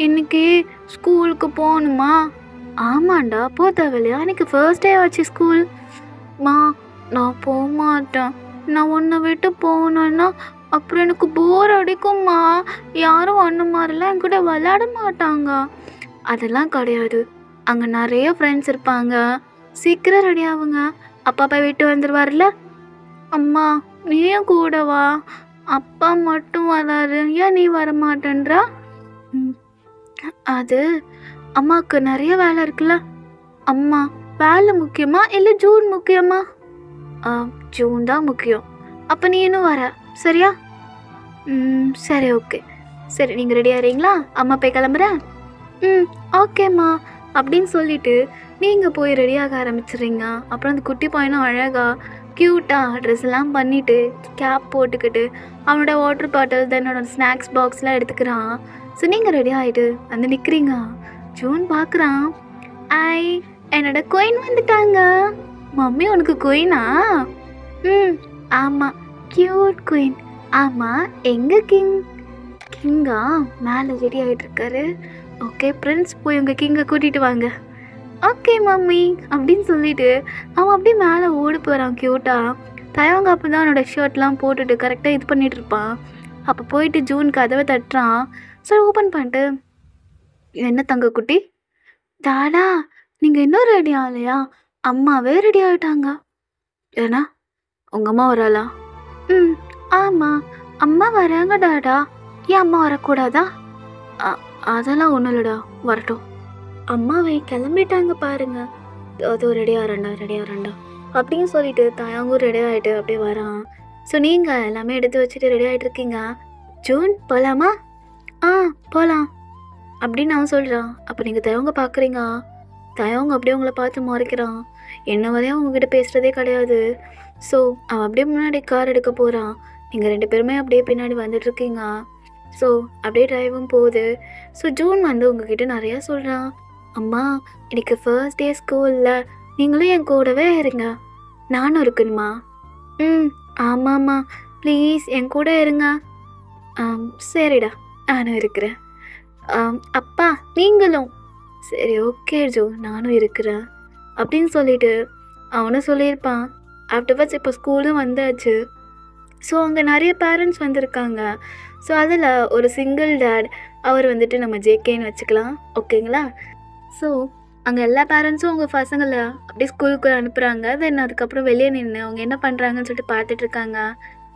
இன்னைக்கு ஸ்கூலுக்கு போகணுமா? ஆமாண்டா, போ தேவையில்லையா? இன்னைக்கு ஃபர்ஸ்ட் டே ஆச்சு ஸ்கூல். மா, நான் போக மாட்டேன். நான் உன்னை விட்டு போகணுன்னா அப்புறம் எனக்கு போர் அடிக்கும்மா. யாரும் ஒன்று மாதிரிலாம் என் கூட விளையாட மாட்டாங்க. அதெல்லாம் கிடையாது. அங்கே நிறைய ஃப்ரெண்ட்ஸ் இருப்பாங்க. சீக்கிரம் ரெடி ஆகுங்க. அப்பா போய் விட்டு வந்துடுவார்ல. அம்மா, நீயும் கூட வா. அப்பா மட்டும் வராரு, ஏன் நீ வர மாட்டேன்றா? அது அம்மாவுக்கு நிறைய வேலை இருக்குல்ல. அம்மா, வேலை முக்கியமா இல்லை ஜூன் முக்கியமா? ஜூன் தான் முக்கியம். அப்போ நீ இன்னும் வர, சரியா? சரி, ஓகே. சரி, நீங்கள் ரெடி ஆகிறீங்களா? அம்மா போய் கிளம்புறேன். ஓகேம்மா அப்படின்னு சொல்லிவிட்டு நீங்கள் போய் ரெடியாக ஆரம்பிச்சிடுறீங்க. அப்புறம் அந்த குட்டி பையனும் அழகாக க்யூட்டாக ட்ரெஸ் எல்லாம் பண்ணிவிட்டு கேப் போட்டுக்கிட்டு அவனோட வாட்டர் பாட்டில் தன்னோட ஸ்நாக்ஸ் பாக்ஸ்லாம் எடுத்துக்கிறான். ஸோ நீங்கள் ரெடி ஆகிட்டு வந்து நிற்கிறீங்க. ஜூன் பார்க்குறான். என்னோட குயின் வந்துட்டாங்க. மம்மி, உனக்கு குயினா? ஆமாம், க்யூட் குயின். ஆமாம், எங்கே கிங்? கிங்கா மேலே ரெடி ஆகிட்டு இருக்காரு. ஓகே பிரின்ஸ், போய் உங்கள் கிங்கை கூட்டிகிட்டு வாங்க. ஓகே மம்மி அப்படின்னு சொல்லிட்டு அவன் அப்படியே மேலே ஓடி போகிறான் க்யூட்டாக. தயவங்க அப்போ தான் அவனோட ஷர்ட்லாம் போட்டுட்டு கரெக்டாக இது பண்ணிகிட்டு இருப்பான். அப்போ போயிட்டு ஜூன் கதவை தட்டுறான். சரி, ஓப்பன் பண்ணிட்டு, என்ன தங்க குட்டி? டாடா, நீங்கள் இன்னும் ரெடி ஆகலையா? அம்மாவே ரெடி ஆகிட்டாங்க. ஏன்னா உங்கள் அம்மா வராளா? ஆமாம், அம்மா வராங்க டாடா. ஏன் அம்மா வரக்கூடாதா? அதெல்லாம் ஒன்றும் இல்லைடா, வரட்டும். அம்மாவை கிளம்பிட்டாங்க பாருங்க. அதோ ரெடி ஆகிறேன்டா அப்படின்னு சொல்லிட்டு தயாங்கும் ரெடி ஆகிட்டு அப்படியே வரான். ஸோ நீங்கள் எல்லாமே எடுத்து வச்சுட்டு ரெடி ஆகிட்டு இருக்கீங்க. ஜூன், போகலாமா? போகலாம் அப்படின்னு அவன் சொல்கிறான். அப்போ நீங்கள் தயவங்க பார்க்குறீங்க. தயவங்க அப்படியே உங்களை பார்த்து முறைக்கிறான். என்ன வரையும் அவங்கக்கிட்ட பேசுகிறதே கிடையாது. ஸோ அவன் அப்படியே முன்னாடி கார் எடுக்க போகிறான். நீங்கள் 2 பேருமே அப்படியே பின்னாடி வந்துட்டுருக்கீங்க. ஸோ அப்படியே டிரைவும் போகுது. ஸோ ஜூன் வந்து உங்ககிட்ட நிறையா சொல்கிறான். அம்மா, இன்னைக்கு ஃபர்ஸ்ட் டே ஸ்கூலில் நீங்களும் என் கூடவே இருங்க. நானும் இருக்கணுமா? ஆமாம்மா, ப்ளீஸ் என் கூட இருங்க. சரிடா, நானும் இருக்கிறேன். அப்பா, நீங்களும்? சரி, ஓகே ஜோ, நானும் இருக்கிறேன் அப்படின்னு சொல்லிட்டு அவனும் சொல்லியிருப்பான். ஆஃப்டர்வர்ட்ஸ் இப்போ ஸ்கூலும் வந்தாச்சு. ஸோ அங்கே நிறைய பேரண்ட்ஸ் வந்திருக்காங்க. ஸோ அதில் ஒரு சிங்கிள் டேட், அவர் வந்துட்டு நம்ம ஜேகேன்னு வச்சுக்கலாம், ஓகேங்களா? ஸோ அங்கே எல்லா பேரண்ட்ஸும் அவங்க பசங்களை அப்படியே ஸ்கூலுக்குள்ளே அனுப்புகிறாங்க. தென் அதுக்கப்புறம் வெளியே நின்று அவங்க என்ன பண்ணுறாங்கன்னு சொல்லிட்டு பார்த்துட்ருக்காங்க.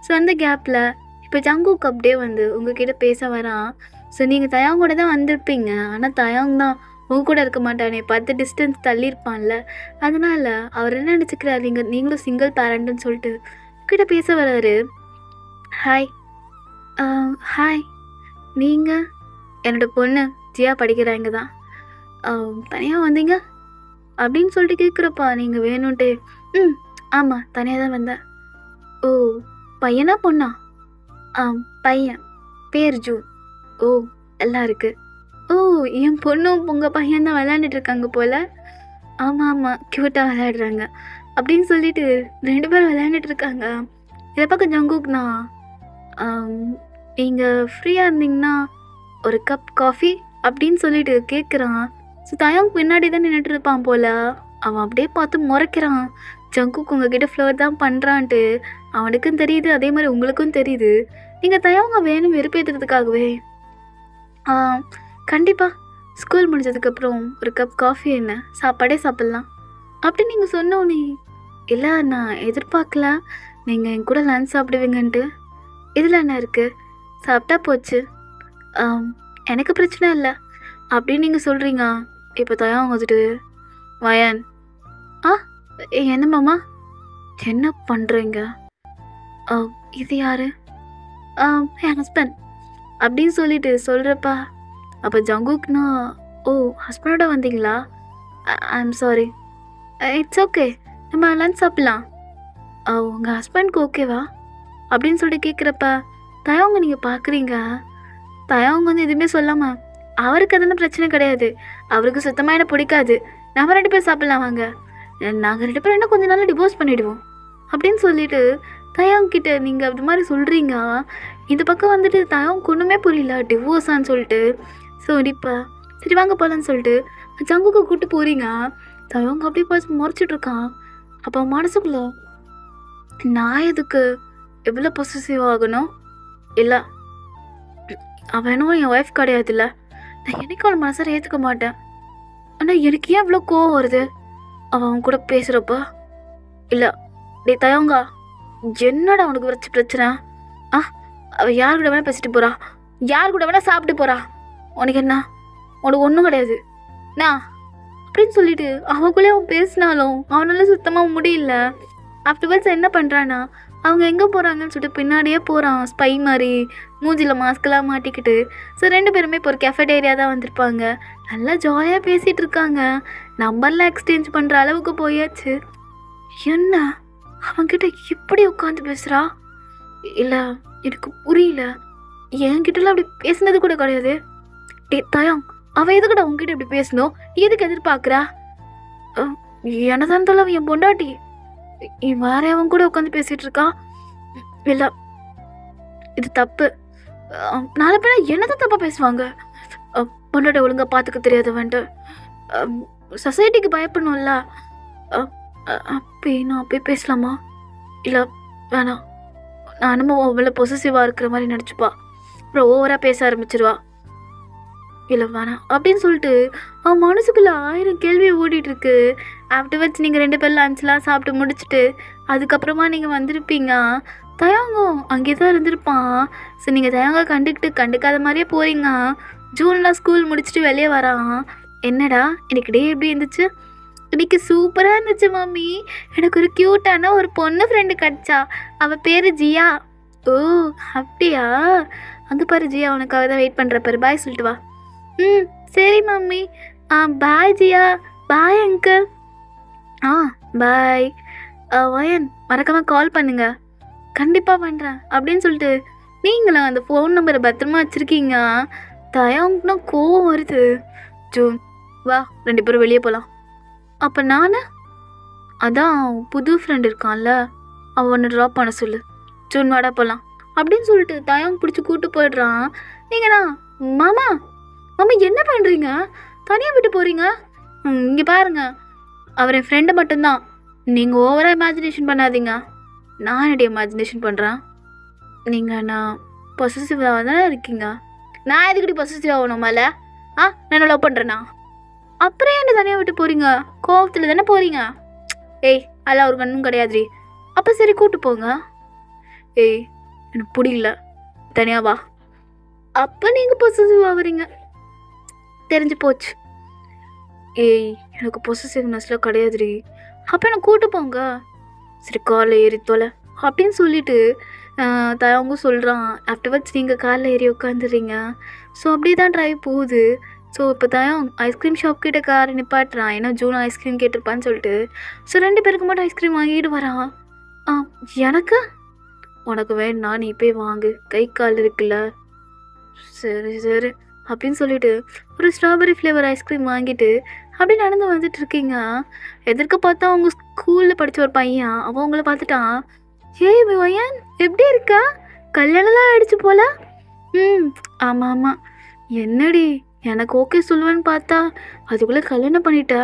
ஸோ அந்த கேப்பில் இப்போ ஜங்குக்கு அப்படியே வந்து உங்ககிட்ட பேச வரான். ஸோ நீங்கள் தயாங் கூட தான் வந்திருப்பீங்க. ஆனால் தயாங் தான் உங்கள் கூட இருக்க மாட்டானே, 10 டிஸ்டன்ஸ் தள்ளியிருப்பான்ல. அதனால் அவர் என்ன நினச்சிக்கிறார், நீங்களும் சிங்கிள் பேரண்ட்டுன்னு சொல்லிட்டு கிட்ட பேச வராரு. ஹாய். ஹாய், நீங்கள்? என்னோடய பொண்ணு ஜியா படிக்கிறாங்க தான். தனியாக வந்தீங்க அப்படின்னு சொல்லிட்டு கேட்குறப்பா நீங்கள் வேணும்ன்ட்டு. ஆமாம், தனியாக தான் வந்தேன். ஓ, பையனா பொண்ணா? பையன், பேர் ஜூன். ஓ, எல்லாம் இருக்குது. ஓ, என் பொண்ணும் உங்கள் பையன் தான் விளையாண்டுட்டு இருக்காங்க போல். ஆமாம், க்யூட்டாக விளையாடுறாங்க அப்படின்னு சொல்லிட்டு 2 பேரும் விளையாண்டுட்டு இருக்காங்க. இதை பார்க்க ஜங்குக்னா, நீங்கள் ஃப்ரீயாக இருந்தீங்கன்னா ஒரு கப் காஃபி அப்படின்னு சொல்லிட்டு கேட்குறான். ஸோ தயாங் பின்னாடி தான் நின்றுட்டு இருப்பான் போல். அவன் அப்படியே பார்த்து முறைக்கிறான். ஜங்குக் உங்ககிட்ட ஃப்ளோர் தான் பண்ணுறான்ட்டு அவனுக்கும் தெரியுது, அதே மாதிரி உங்களுக்கும் தெரியுது. நீங்கள் தயாங்க வேணும் வெறுப்பேற்றுறதுக்காகவே. கண்டிப்பாக ஸ்கூல் முடிஞ்சதுக்கப்புறம் ஒரு கப் காஃபி என்ன சாப்பாடே சாப்பிட்லாம் அப்படி நீங்கள் சொன்னோன்னே, இல்லை நான் எதிர்பார்க்கல நீங்கள் என் கூட லன்ச் சாப்பிடுவீங்கன்ட்டு. இதில் என்ன இருக்குது, சாப்பிட்டா போச்சு, எனக்கு பிரச்சனை இல்லை அப்படின்னு நீங்கள் சொல்கிறீங்க. இப்போ தயாங்க வந்துட்டு, வயன், என்ன மாமா என்ன பண்ணுறீங்க? இது யார்? என் ஹஸ்பண்ட் அப்படின்னு சொல்லிட்டு சொல்கிறப்பா. அப்போ ஜங்குக்னா, ஓ ஹஸ்பண்டோட வந்தீங்களா? ஐம் சாரி, இட்ஸ் ஓகே, நம்ம லன்ச் சாப்பிட்லாம். உங்கள் ஹஸ்பண்ட்க்கு ஓகேவா அப்படின்னு சொல்லிட்டு கேட்குறப்ப தயவங்க நீங்கள் பார்க்குறீங்க. தயவங்க வந்து எதுவுமே சொல்லாமல், அவருக்கு அதெல்லாம் பிரச்சனை கிடையாது, அவருக்கு சுத்தமாக எனக்கு பிடிக்காது. நம்ம 2 பேரும் சாப்பிட்லாம் வாங்க. நாங்கள் 2 பேரும் என்ன கொஞ்ச நாள் டிவோர்ஸ் பண்ணிவிடுவோம் அப்படின்னு சொல்லிட்டு தயாங் கிட்ட நீங்கள் அது மாதிரி சொல்கிறீங்க. இந்த பக்கம் வந்துட்டு தயாங் ஒன்றுமே புரியல, டிவோர்ஸான்னு சொல்லிட்டு. ஸோ இப்போ சரி வாங்க போகலான்னு சொல்லிட்டு ஜங்குக்கு கூப்பிட்டு போகிறீங்க. தயாங் அப்படியே பார்த்து முறைச்சிட்ருக்கான். அப்போ மனசுக்குள்ள நான் எதுக்கு எவ்வளோ பொசசிவ் ஆகணும்? இல்லை அவனும் என் ஒய்ஃப் கிடையாதுல்ல, நான் என்னைக்கு அவன் மனசார ஏற்றுக்க மாட்டேன். ஆனால் எனக்கு ஏன் இவ்வளோ கோவம் வருது அவன் கூட பேசுகிறப்ப? இல்லை டே தயங்கா, என்னடா அவனுக்கு வச்சு பிரச்சனை? அவள் யார் கூட வேணால் பேசிட்டு போகிறா, யார் கூட வேணால் சாப்பிட்டு போகிறா, உனக்கு என்ன? உனக்கு ஒன்றும் கிடையாது நான் அப்படின்னு சொல்லிட்டு அவங்களே அவன் பேசினாலும் அவனால சுத்தமாக முடியல. ஆஃப்டர்வர்ட்ஸ் என்ன பண்ணுறான்னா அவங்க எங்கே போகிறாங்கன்னு சொல்லிட்டு பின்னாடியே போகிறான், ஸ்பை மாதிரி மூஞ்சியில் மாஸ்கெல்லாம் மாட்டிக்கிட்டு. ஸோ 2 பேருமே இப்போ ஒரு கேஃபேட்டேரியா தான் வந்திருப்பாங்க. நல்லா ஜாலியாக பேசிகிட்டு இருக்காங்க. நம்பர்லாம் எக்ஸ்சேஞ்ச் பண்ணுற அளவுக்கு போயாச்சு. என்ன அவன்கிட்ட இப்படி உட்காந்து பேசுகிறா? இல்லை எனக்கு புரியல, என்கிட்டலாம் அப்படி பேசுனது கூட கிடையாது. டே தயாங், அவன் எதுக்கிட்ட உங்ககிட்ட இப்படி பேசணும்? எதுக்கு எதிர்பார்க்குறா? என்னதான் இருந்தாலும் அவன் என் பொண்டாட்டி, வேற அவன் கூட உட்காந்து பேசிகிட்டு இருக்கா. இல்லை இது தப்பு. நாலு பேர் என்னதான் தப்பாக பேசுவாங்க. பொண்டாட்டை ஒழுங்காக பார்த்துக்க தெரியாதவன்ட்டு சொசைட்டிக்கு பயப்படணும்ல. நான் போய் பேசலாமா? இல்லை வேணாம், நானும் அவ்வளோ பொசசிவாக இருக்கிற மாதிரி நினச்சிப்பா, அப்புறம் ஓவராக பேச ஆரம்பிச்சிருவா. இல்லை வேணாம் அப்படின்னு சொல்லிட்டு அவன் மனசுக்குள்ளே 1000 கேள்வி ஓடிட்டுருக்கு. ஆஃப்டர்வர்ட்ஸ் நீங்கள் 2 பேர் லன்ச்லாம் சாப்பிட்டு முடிச்சுட்டு அதுக்கப்புறமா நீங்கள் வந்திருப்பீங்க. தயாங்கம் அங்கே தான் இருந்திருப்பான். ஸோ நீங்கள் தயாங்கா கண்டுக்காத மாதிரியே போகிறீங்க. ஜூன்லாம் ஸ்கூல் முடிச்சுட்டு வெளியே வரான். என்னடா எனக்கு டே எப்படி இருந்துச்சு? இன்னைக்கு சூப்பராக இருந்துச்சு மம்மி. எனக்கு ஒரு க்யூட்டான ஒரு பொண்ணு ஃப்ரெண்டு கிடச்சா, அவள் பேர் ஜியா. ஓ அப்படியா? அங்கே பாரு ஜியா உனக்காக தான் வெயிட் பண்ணுற பாரு, பாய் சொல்லிட்டு வா. சரி மம்மி. பாய் ஜியா. Bye uncle. பாய். வயன் மறக்காமல் கால் பண்ணுங்க. கண்டிப்பாக பண்ணுறேன் அப்படின்னு சொல்லிட்டு நீங்களும் அந்த ஃபோன் நம்பரை பத்திரமா வச்சுருக்கீங்க. தயாங்னா கோவம் வருது. ஜூன் வா 2 பேரும் வெளியே போகலாம். அப்போ நான் அதான் புது ஃப்ரெண்ட் இருக்கான்ல, அவன் ஒன்று ட்ராப் பண்ண சொல்லு. ஜூன் வாடா போகலாம் அப்படின்னு சொல்லிட்டு தயாங் பிடிச்சி கூப்பிட்டு போயிடுறான். நீங்கண்ணா மாமா என்ன பண்ணுறீங்க? தனியாக விட்டு போகிறீங்க? இங்கே பாருங்க, அவர் என் ஃப்ரெண்டு மட்டும்தான். நீங்கள் ஓவராக இமேஜினேஷன் பண்ணாதீங்க. நான் என்னுடைய இமேஜினேஷன் பண்ணுறேன். நீங்கள் நான் பொசசிவாக தானே இருக்கீங்க. நான் எதுக்கிட்ட பொசசிவ் ஆகணும் மேலே? நான் லவ் பண்ணுறேண்ணா. அப்புறம் என்ன தனியாக விட்டு போகிறீங்க? கோவத்தில் தானே போகிறீங்க. ஏய் அதெல்லாம் ஒரு கண்ணும் கிடையாதுரி. அப்போ சரி கூப்பிட்டு போங்க. ஏய் எனக்கு பிடிக்கல, தனியாக வா. அப்போ நீங்கள் பொசசிவ் ஆகுறீங்க, தெரிஞ்சு போச்சு. ஏய் எனக்கு பொசசிவ்னஸ்லாம் கிடையாதுரி. அப்போ எனக்கு கூப்பிட்டு போங்க. சரி காரில் ஏறி தொலை அப்படின்னு சொல்லிட்டு தயவங்க சொல்கிறான். ஆஃப்டர்வர்ட்ஸ் நீங்கள் காரில் ஏறி உட்காந்துடுறீங்க. ஸோ அப்படியே தான் ட்ரைவ் போகுது. ஸோ இப்போ தயம் ஐஸ்கிரீம் ஷாப் கிட்ட காரை நிப்பாட்டுறான், ஏன்னா ஜூன் ஐஸ்கிரீம் கேட்டிருப்பான்னு சொல்லிட்டு. ஸோ 2 பேருக்கு மட்டும் ஐஸ்கிரீம் வாங்கிட்டு வரான். எனக்கு உனக்கு வேணா நீ போய் வாங்கு, கை கால் இருக்குல்ல. சரி அப்படின்னு சொல்லிட்டு ஒரு ஸ்ட்ராபெரி ஃப்ளேவர் ஐஸ்கிரீம் வாங்கிட்டு அப்படி நடந்து வந்துட்டு இருக்கீங்க. எதற்கு பார்த்தா அவங்க ஸ்கூலில் படித்த ஒரு பையன் அவன் உங்களை பார்த்துட்டான். ஏய் பையன் எப்படி இருக்கா? கல்யாணம்லாம் ஆயிடுச்சு போல. ஆமாம். என்னடி எனக்கு ஓகே சொல்லுவேன்னு பார்த்தா அதுக்குள்ளே கல்யாணம் பண்ணிட்டா?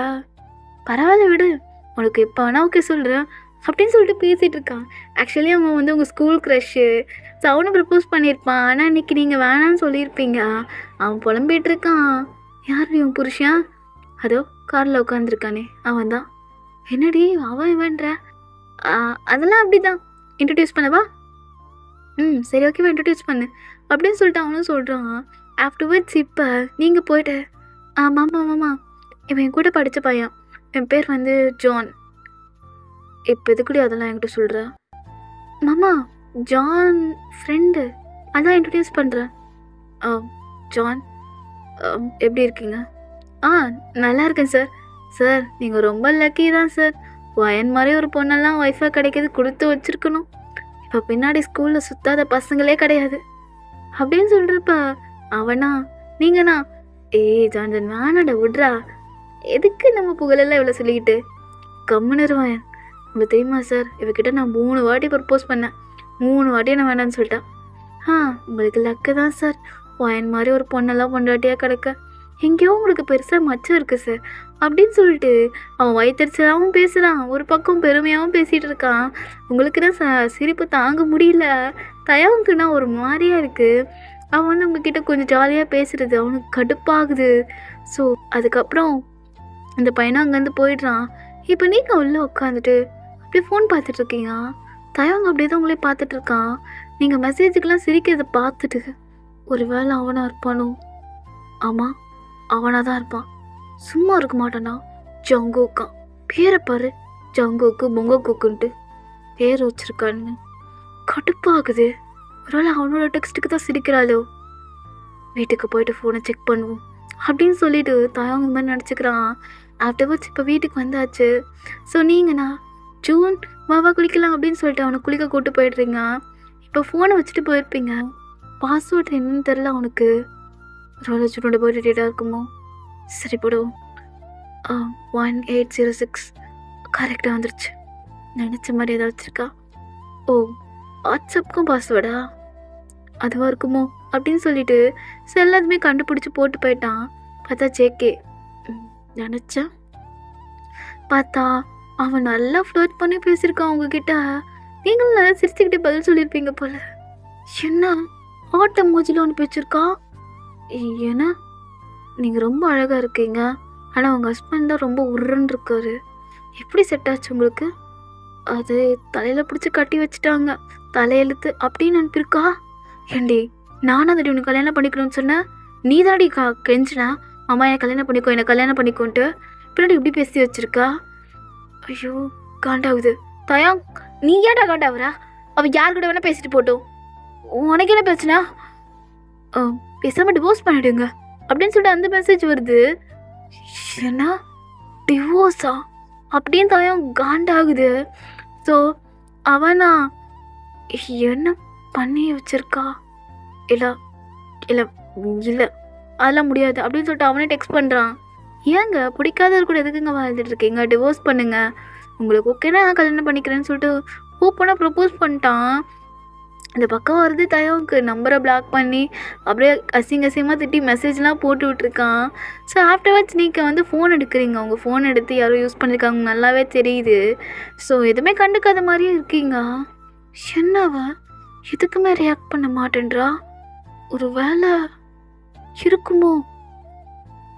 பரவாயில்ல விடு, உனக்கு எப்போ ஆனால் ஓகே சொல்கிறேன் அப்படின்னு சொல்லிட்டு பேசிகிட்டு இருக்கான். ஆக்சுவலி அவன் வந்து உங்கள் ஸ்கூல் க்ரஷ்ஷு. ஸோ அவனை ப்ரப்போஸ் பண்ணியிருப்பான். ஆனால் இன்றைக்கி நீங்கள் வேணான்னு சொல்லியிருப்பீங்க. அவன் புலம்பிகிட்டு இருக்கான். யார் இவன் புருஷன்? அதோ காரில் உட்காந்துருக்கானே அவன் தான். என்னடி அவன் இவன்ற? அதெல்லாம் அப்படி தான். இன்ட்ரடியூஸ் பண்ணவா? சரி ஓகேவா, இன்ட்ரடியூஸ் பண்ணு அப்படின்னு சொல்லிட்டு அவனும் சொல்கிறான். ஆஃப்டர்வர்ட்ஸ் இப்போ நீங்கள் போய்ட்டு மாமா இவன் என் கூட படித்த பையன், என் பேர் வந்து ஜான். இப்போ எதுக்குடி அதெல்லாம் என்கிட்ட சொல்கிற? மாமா ஜான் ஃப்ரெண்டு, அதான் இன்ட்ரடியூஸ் பண்ணுறேன். ஜான் எப்படி இருக்கீங்க? நல்லா இருக்கேன் சார். சார் நீங்கள் ரொம்ப லக்கி தான் சார். வயன் மாதிரி ஒரு பொண்ணெல்லாம் ஒய்ஃபாக கிடைக்கிறது கொடுத்து வச்சுருக்கணும். இப்போ பின்னாடி ஸ்கூலில் சுத்தாத பசங்களே கிடையாது அப்படின்னு சொல்கிறப்ப அவனா நீங்கண்ணா ஏய் ஜான்சன் வேணாடா விட்றா. எதுக்கு நம்ம புகழெல்லாம் இவ்வளோ சொல்லிக்கிட்டு? கம்முன்னு இருவான். உங்களுக்கு தெரியுமா சார், இவகிட்ட நான் 3 வாட்டி ப்ரப்போஸ் பண்ணேன். 3 வாட்டி நான் வேணான்னு சொல்லிட்டேன். உங்களுக்கு லக்கு தான் சார். வாயன் மாதிரி ஒரு பொண்ணெல்லாம் பொண்டாட்டியாக கிடக்க. எங்கேயோ உங்களுக்கு பெருசாக மச்சம் இருக்குது சார் அப்படின்னு சொல்லிட்டு அவன் வயிற்றுச்சலாகவும் பேசுகிறான், ஒரு பக்கம் பெருமையாகவும் பேசிகிட்டு இருக்கான். உங்களுக்கு தான் சிரிப்பு தாங்க முடியல. தயாவுக்குன்னா ஒரு மாதிரியாக இருக்குது. அவன் வந்து உங்ககிட்ட கொஞ்சம் ஜாலியாக பேசுகிறது அவனுக்கு கடுப்பாகுது. ஸோ அதுக்கப்புறம் அந்த பையனும் அங்கேருந்து போயிடுறான். இப்போ நீங்கள் உள்ளே உட்காந்துட்டு அப்படியே ஃபோன் பார்த்துட்ருக்கீங்க. தயவங்க அப்படியே தான் உங்களே பார்த்துட்ருக்கான். நீங்கள் மெசேஜுக்கெலாம் சிரிக்கிறத பார்த்துட்டு ஒரு வேளை அவனாக இருப்பானோ? ஆமாம், அவனாக தான் இருப்பான். சும்மா இருக்க மாட்டானா? ஜங்குக்கா பேரை பாரு, ஜங்குக்கு பொங்கக்குக்குன்ட்டு பேர் வச்சுருக்கான்னு. கடுப்பாகுது. ஒருவேளை அவனோட டெக்ஸ்ட்டுக்கு தான் சிரிக்கிறாளோ? வீட்டுக்கு போயிட்டு ஃபோனை செக் பண்ணுவோம் அப்படின்னு சொல்லிட்டு தயவங்க மாதிரி நினச்சிக்கிறான். ஆஃப்டர்வர்ட்ஸ் இப்போ வீட்டுக்கு வந்தாச்சு. ஸோ நீங்கண்ணா ஜூன் வாவா குளிக்கலாம் அப்படின்னு சொல்லிட்டு அவனை குளிக்க கூப்பிட்டு போயிடுறீங்க. இப்போ ஃபோனை வச்சுட்டு போயிருப்பீங்க. பாஸ்வேர்டு என்னன்னு தெரில அவனுக்கு. ரோல ஜூனோட போய்ட்டு டேட்டாக இருக்குமோ? சரி போடுவோம். 1806 கரெக்டாக வந்துருச்சு. நினச்ச மாதிரி ஏதாவது வச்சுருக்கா? ஓ, வாட்ஸ்அப்புக்கும் பாஸ்வேர்டா? அதுவாக இருக்குமோ அப்படின்னு சொல்லிட்டு எல்லாத்துமே கண்டுபிடிச்சி போட்டு போயிட்டான். பார்த்தா ஜேகே நினச்சேன். பார்த்தா அவன் நல்லா ஃப்ளோட் பண்ணி பேசியிருக்கான் உங்ககிட்ட. நீங்களும் நல்லா சிரிச்சுக்கிட்டே பதில் சொல்லியிருப்பீங்க போல. என்ன ஆட்ட மூஞ்சில அனுப்பி வச்சிருக்கா? ஏன்னா நீங்கள் ரொம்ப அழகாக இருக்கீங்க, ஆனால் உங்கள் ஹஸ்பண்ட் தான் ரொம்ப உருன்னு இருக்காரு. எப்படி செட் ஆச்சு உங்களுக்கு? அது தலையில் பிடிச்சி கட்டி வச்சுட்டாங்க, தலையெழுத்து அப்படின்னு அனுப்பியிருக்கா. ஏண்டி நானும் அதை உனக்கு கல்யாணம் பண்ணிக்கணும்னு சொன்னேன். நீ தானடி கெஞ்சினா அம்மா என்னை கல்யாணம் பண்ணிக்கோ, என்னை கல்யாணம் பண்ணிக்கோன்ட்டு. பின்னாடி இப்படி பேசி வச்சிருக்கா. ஐயோ காண்டாகுது. தயாங் நீ ஏன்டா காண்டாவரா? அவள் யார் கூட வேணால் பேசிட்டு போட்டோம், உனக்கு என்ன பிரச்சனை? பேசாமல் டிவோர்ஸ் பண்ணிவிடுங்க அப்படின்னு சொல்லிட்டு அந்த மெசேஜ் வருது. என்ன டிவோர்ஸா அப்படின்னு தயாங் காண்டாகுது. ஸோ அவனா என்ன பண்ணி வச்சிருக்கா? இல்லை இல்லை இல்லை அதெல்லாம் முடியாது அப்படின்னு சொல்லிட்டு அவனே டெக்ஸ்ட் பண்ணுறான். ஏங்க பிடிக்காதவர் கூட எதுக்குங்க வாழ்ந்துட்டு இருக்கீங்க? டிவோர்ஸ் பண்ணுங்க. உங்களுக்கு ஓகேனா கல்யாணம் பண்ணிக்கிறேன்னு சொல்லிட்டு ஓப்பனாக ப்ரப்போஸ் பண்ணிட்டான். இந்த பக்கம் வருது தயாவுக்கு நம்பரை பிளாக் பண்ணி அப்படியே அசிங்கமாக திட்டி மெசேஜ்லாம் போட்டு விட்ருக்கான். ஸோ ஆஃப்டர்வர்ட்ஸ் நீங்கள் வந்து ஃபோன் எடுக்கிறீங்க. அவங்க ஃபோன் எடுத்து யாரோ யூஸ் பண்ணியிருக்காங்க நல்லாவே தெரியுது. ஸோ எதுவுமே கண்டுக்காத மாதிரியே இருக்கீங்க. என்னவா எதுக்குமே ரியாக்ட் பண்ண மாட்டேன்றா? ஒரு வேலை இருக்குமோ?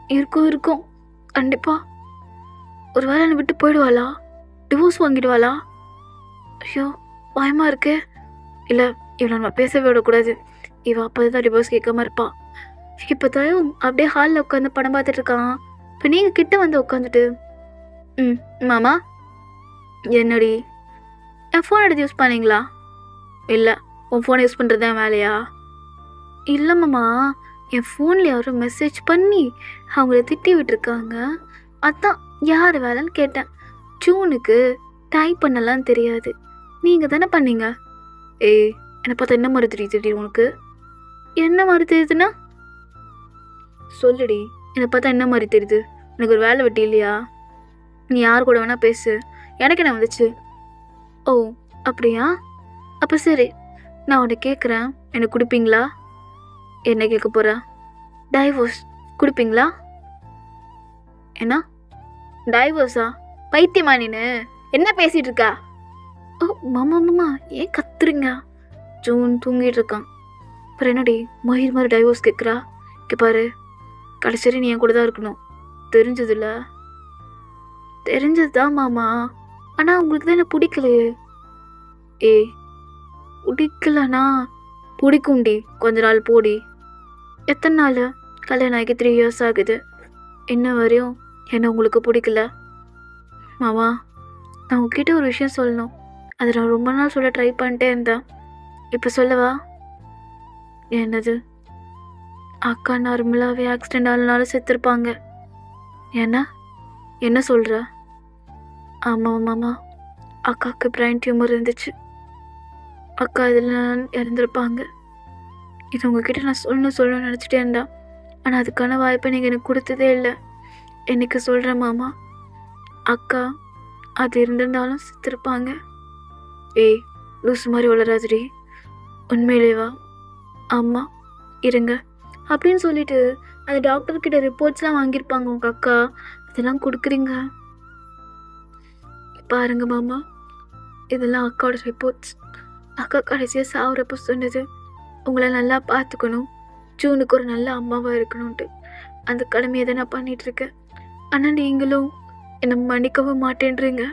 இருக்கும் கண்டிப்பாக. ஒரு வேலை என்னை விட்டு போயிடுவாளா? டிவோர்ஸ் வாங்கிடுவாளா? ஐயோ பயமாக இருக்கு. இல்லை இவளை நம்ம பேசவே விடக்கூடாது. இவள் அப்போ தான் டிவோர்ஸ் கேட்காம இருப்பாள். இப்போ தான் அப்படியே ஹாலில் உட்காந்து படம் பார்த்துட்ருக்கான். இப்போ நீங்கள் கிட்ட வந்து உட்காந்துட்டு மாமா என்னடி என் ஃபோன் எடுத்து யூஸ் பண்ணீங்களா? இல்லை உன் ஃபோனை யூஸ் பண்ணுறது தான் வேலையா? இல்லை மாமா, என் ஃபோனில் யாரும் மெசேஜ் பண்ணி அவங்கள திட்டி விட்டுருக்காங்க. அதான் யார் வேலைன்னு கேட்டேன். ஜூனுக்கு டைப் பண்ணலாம் தெரியாது, நீங்கள் தானே பண்ணீங்க. ஏய் என்னை பார்த்தா என்ன மாதிரி தெரியுது திடீர் உனக்கு? என்ன மாதிரி தெரியுதுன்னா சொல்லுடி. என்னை பார்த்தா என்ன மாதிரி தெரியுது? எனக்கு ஒரு வேலை வெட்டி இல்லையா? நீ யார் கூட வேணால் பேசு, எனக்கு என்ன வந்துச்சு? ஓ அப்படியா? அப்போ சரி, நான் உன்னை கேட்குறேன், எனக்கு கொடுப்பீங்களா? என்ன கேட்க போகிறேன்? டைவோர்ஸ் கொடுப்பீங்களா? என்ன டைவோர்ஸா? பைத்தியமா நீனு? என்ன பேசிகிட்டு இருக்கா? ஓ மாமா மாமா ஏன் கத்துறீங்க? ஜூன் தூங்கிட்டு இருக்கான். அப்புறம் என்னடி மயிர் மாதிரி டைவோர்ஸ் கேட்குறா? இங்கே பாரு, கடைசி நீ என் கூட தான் இருக்கணும். தெரிஞ்சதில்ல? தெரிஞ்சது தான் மாமா, ஆனால் உங்களுக்கு தான் என்ன பிடிக்கலையே. ஏய் பிடிக்கலண்ணா பிடிக்கும்டி, கொஞ்ச நாள் போடி. எத்தனை நாள்? கல்யாணம் ஆகி 3 years ஆகுது. இன்ன வரையும் என்ன உங்களுக்கு பிடிக்கல? மாமா நான் உங்ககிட்ட ஒரு விஷயம் சொல்லணும். அதை நான் ரொம்ப நாள் சொல்ல ட்ரை பண்ணிட்டே இருந்தேன். இப்போ சொல்லவா? என்னது? அக்கா நார்மலாகவே ஆக்சிடெண்ட் ஆனாலும் செத்துருப்பாங்க. ஏன்னா என்ன சொல்கிற? ஆமாம் மாமா, அக்காவுக்கு பிரைன் டியூமர் இருந்துச்சு. அக்கா இதில் இறந்துருப்பாங்க. இது உங்ககிட்ட நான் சொல்லணும்னு நினச்சிட்டே இருந்தேன். ஆனால் அதுக்கான வாய்ப்பை நீங்கள் எனக்கு கொடுத்ததே இல்லை. எனக்கு சொல்கிறேன் மாமா, அக்கா அது இருந்திருந்தாலும் செத்துருப்பாங்க. ஏய் லூசு மாதிரி வளராதுடி, உண்மையிலேவா? அம்மா இருங்க அப்படின்னு சொல்லிட்டு அந்த டாக்டர்கிட்ட ரிப்போர்ட்ஸ்லாம் வாங்கியிருப்பாங்க உங்கள் அக்கா, அதெல்லாம் கொடுக்குறீங்க. பாருங்க மாமா, இதெல்லாம் அக்காவோட ரிப்போர்ட்ஸ். அக்கா கடைசியாக சாகுறப்ப சொன்னது உங்களை நல்லா பார்த்துக்கணும், ஜூனுக்கு ஒரு நல்ல அம்மாவாக இருக்கணும்ன்ட்டு. அந்த கடமையை தான் நான் பண்ணிகிட்ருக்கேன். ஆனால் நீங்களும் என்னை மன்னிக்கவும் மாட்டேன்றீங்க,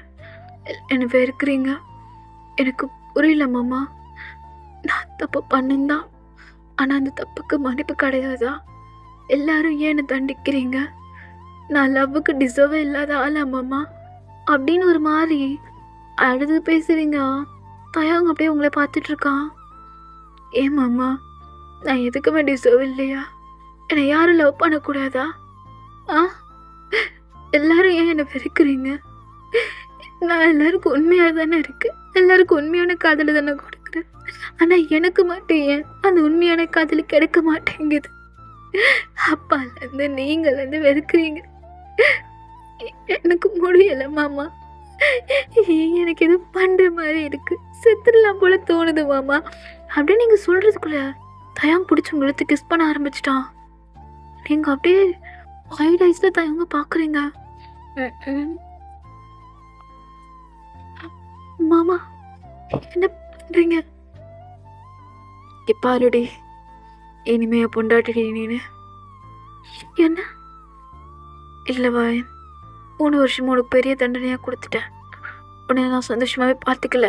என்னை வெறுக்கிறீங்க. எனக்கு புரியல மாமா, நான் தப்பு பண்ணுந்தான், ஆனால் அந்த தப்புக்கு மன்னிப்பு கிடையாதா? எல்லாரும் ஏன் என்னை தண்டிக்கிறீங்க? நான் லவ்வுக்கு டிசர்வே இல்லாத ஆளா மாமா அப்படின்னு ஒரு மாதிரி அழுது பேசுகிறீங்க. தயாங்க அப்படியே உங்களை பார்த்துட்ருக்கான். ஏன் மாமா, நான் எதுக்குமே டிசர்வ் இல்லையா? என்னை யாரும் லவ் பண்ணக்கூடாதா? ஆ எல்லாரும் ஏன் என்னை வெறுக்கிறீங்க? நான் எல்லாருக்கும் உண்மையாக தானே இருக்கேன், எல்லாருக்கும் உண்மையான காதலை தானே கொடுக்குறேன். ஆனால் எனக்கு மட்டும் ஏன் அந்த உண்மையான காதல் கிடைக்க மாட்டேங்குது? அப்பாலேருந்து நீங்கள்லேருந்து வெறுக்கிறீங்க. எனக்கு முடியலை மாமா, எனக்கு எதுவும் பண்ணுற மாதிரி இருக்கு, செத்துடலாம் போல தோணுது மாமா அப்படின்னு நீங்கள் சொல்கிறதுக்குள்ள தயாங்க பிடிச்சி உங்களுக்கு கிஸ் பண்ண ஆரம்பிச்சிட்டான். நீங்கள் அப்படியே வைட் ஐஸில் தயங்க பார்க்குறீங்க. மாமா என்ன பண்ணுறீங்க? பாருடி, இனிமே பொண்டாட்டிடி நீனு. என்ன? இல்லைவா, 3 வருஷம் உனக்கு பெரிய தண்டனையாக கொடுத்துட்டேன். உன்னை நான் சந்தோஷமாகவே பார்த்துக்கல.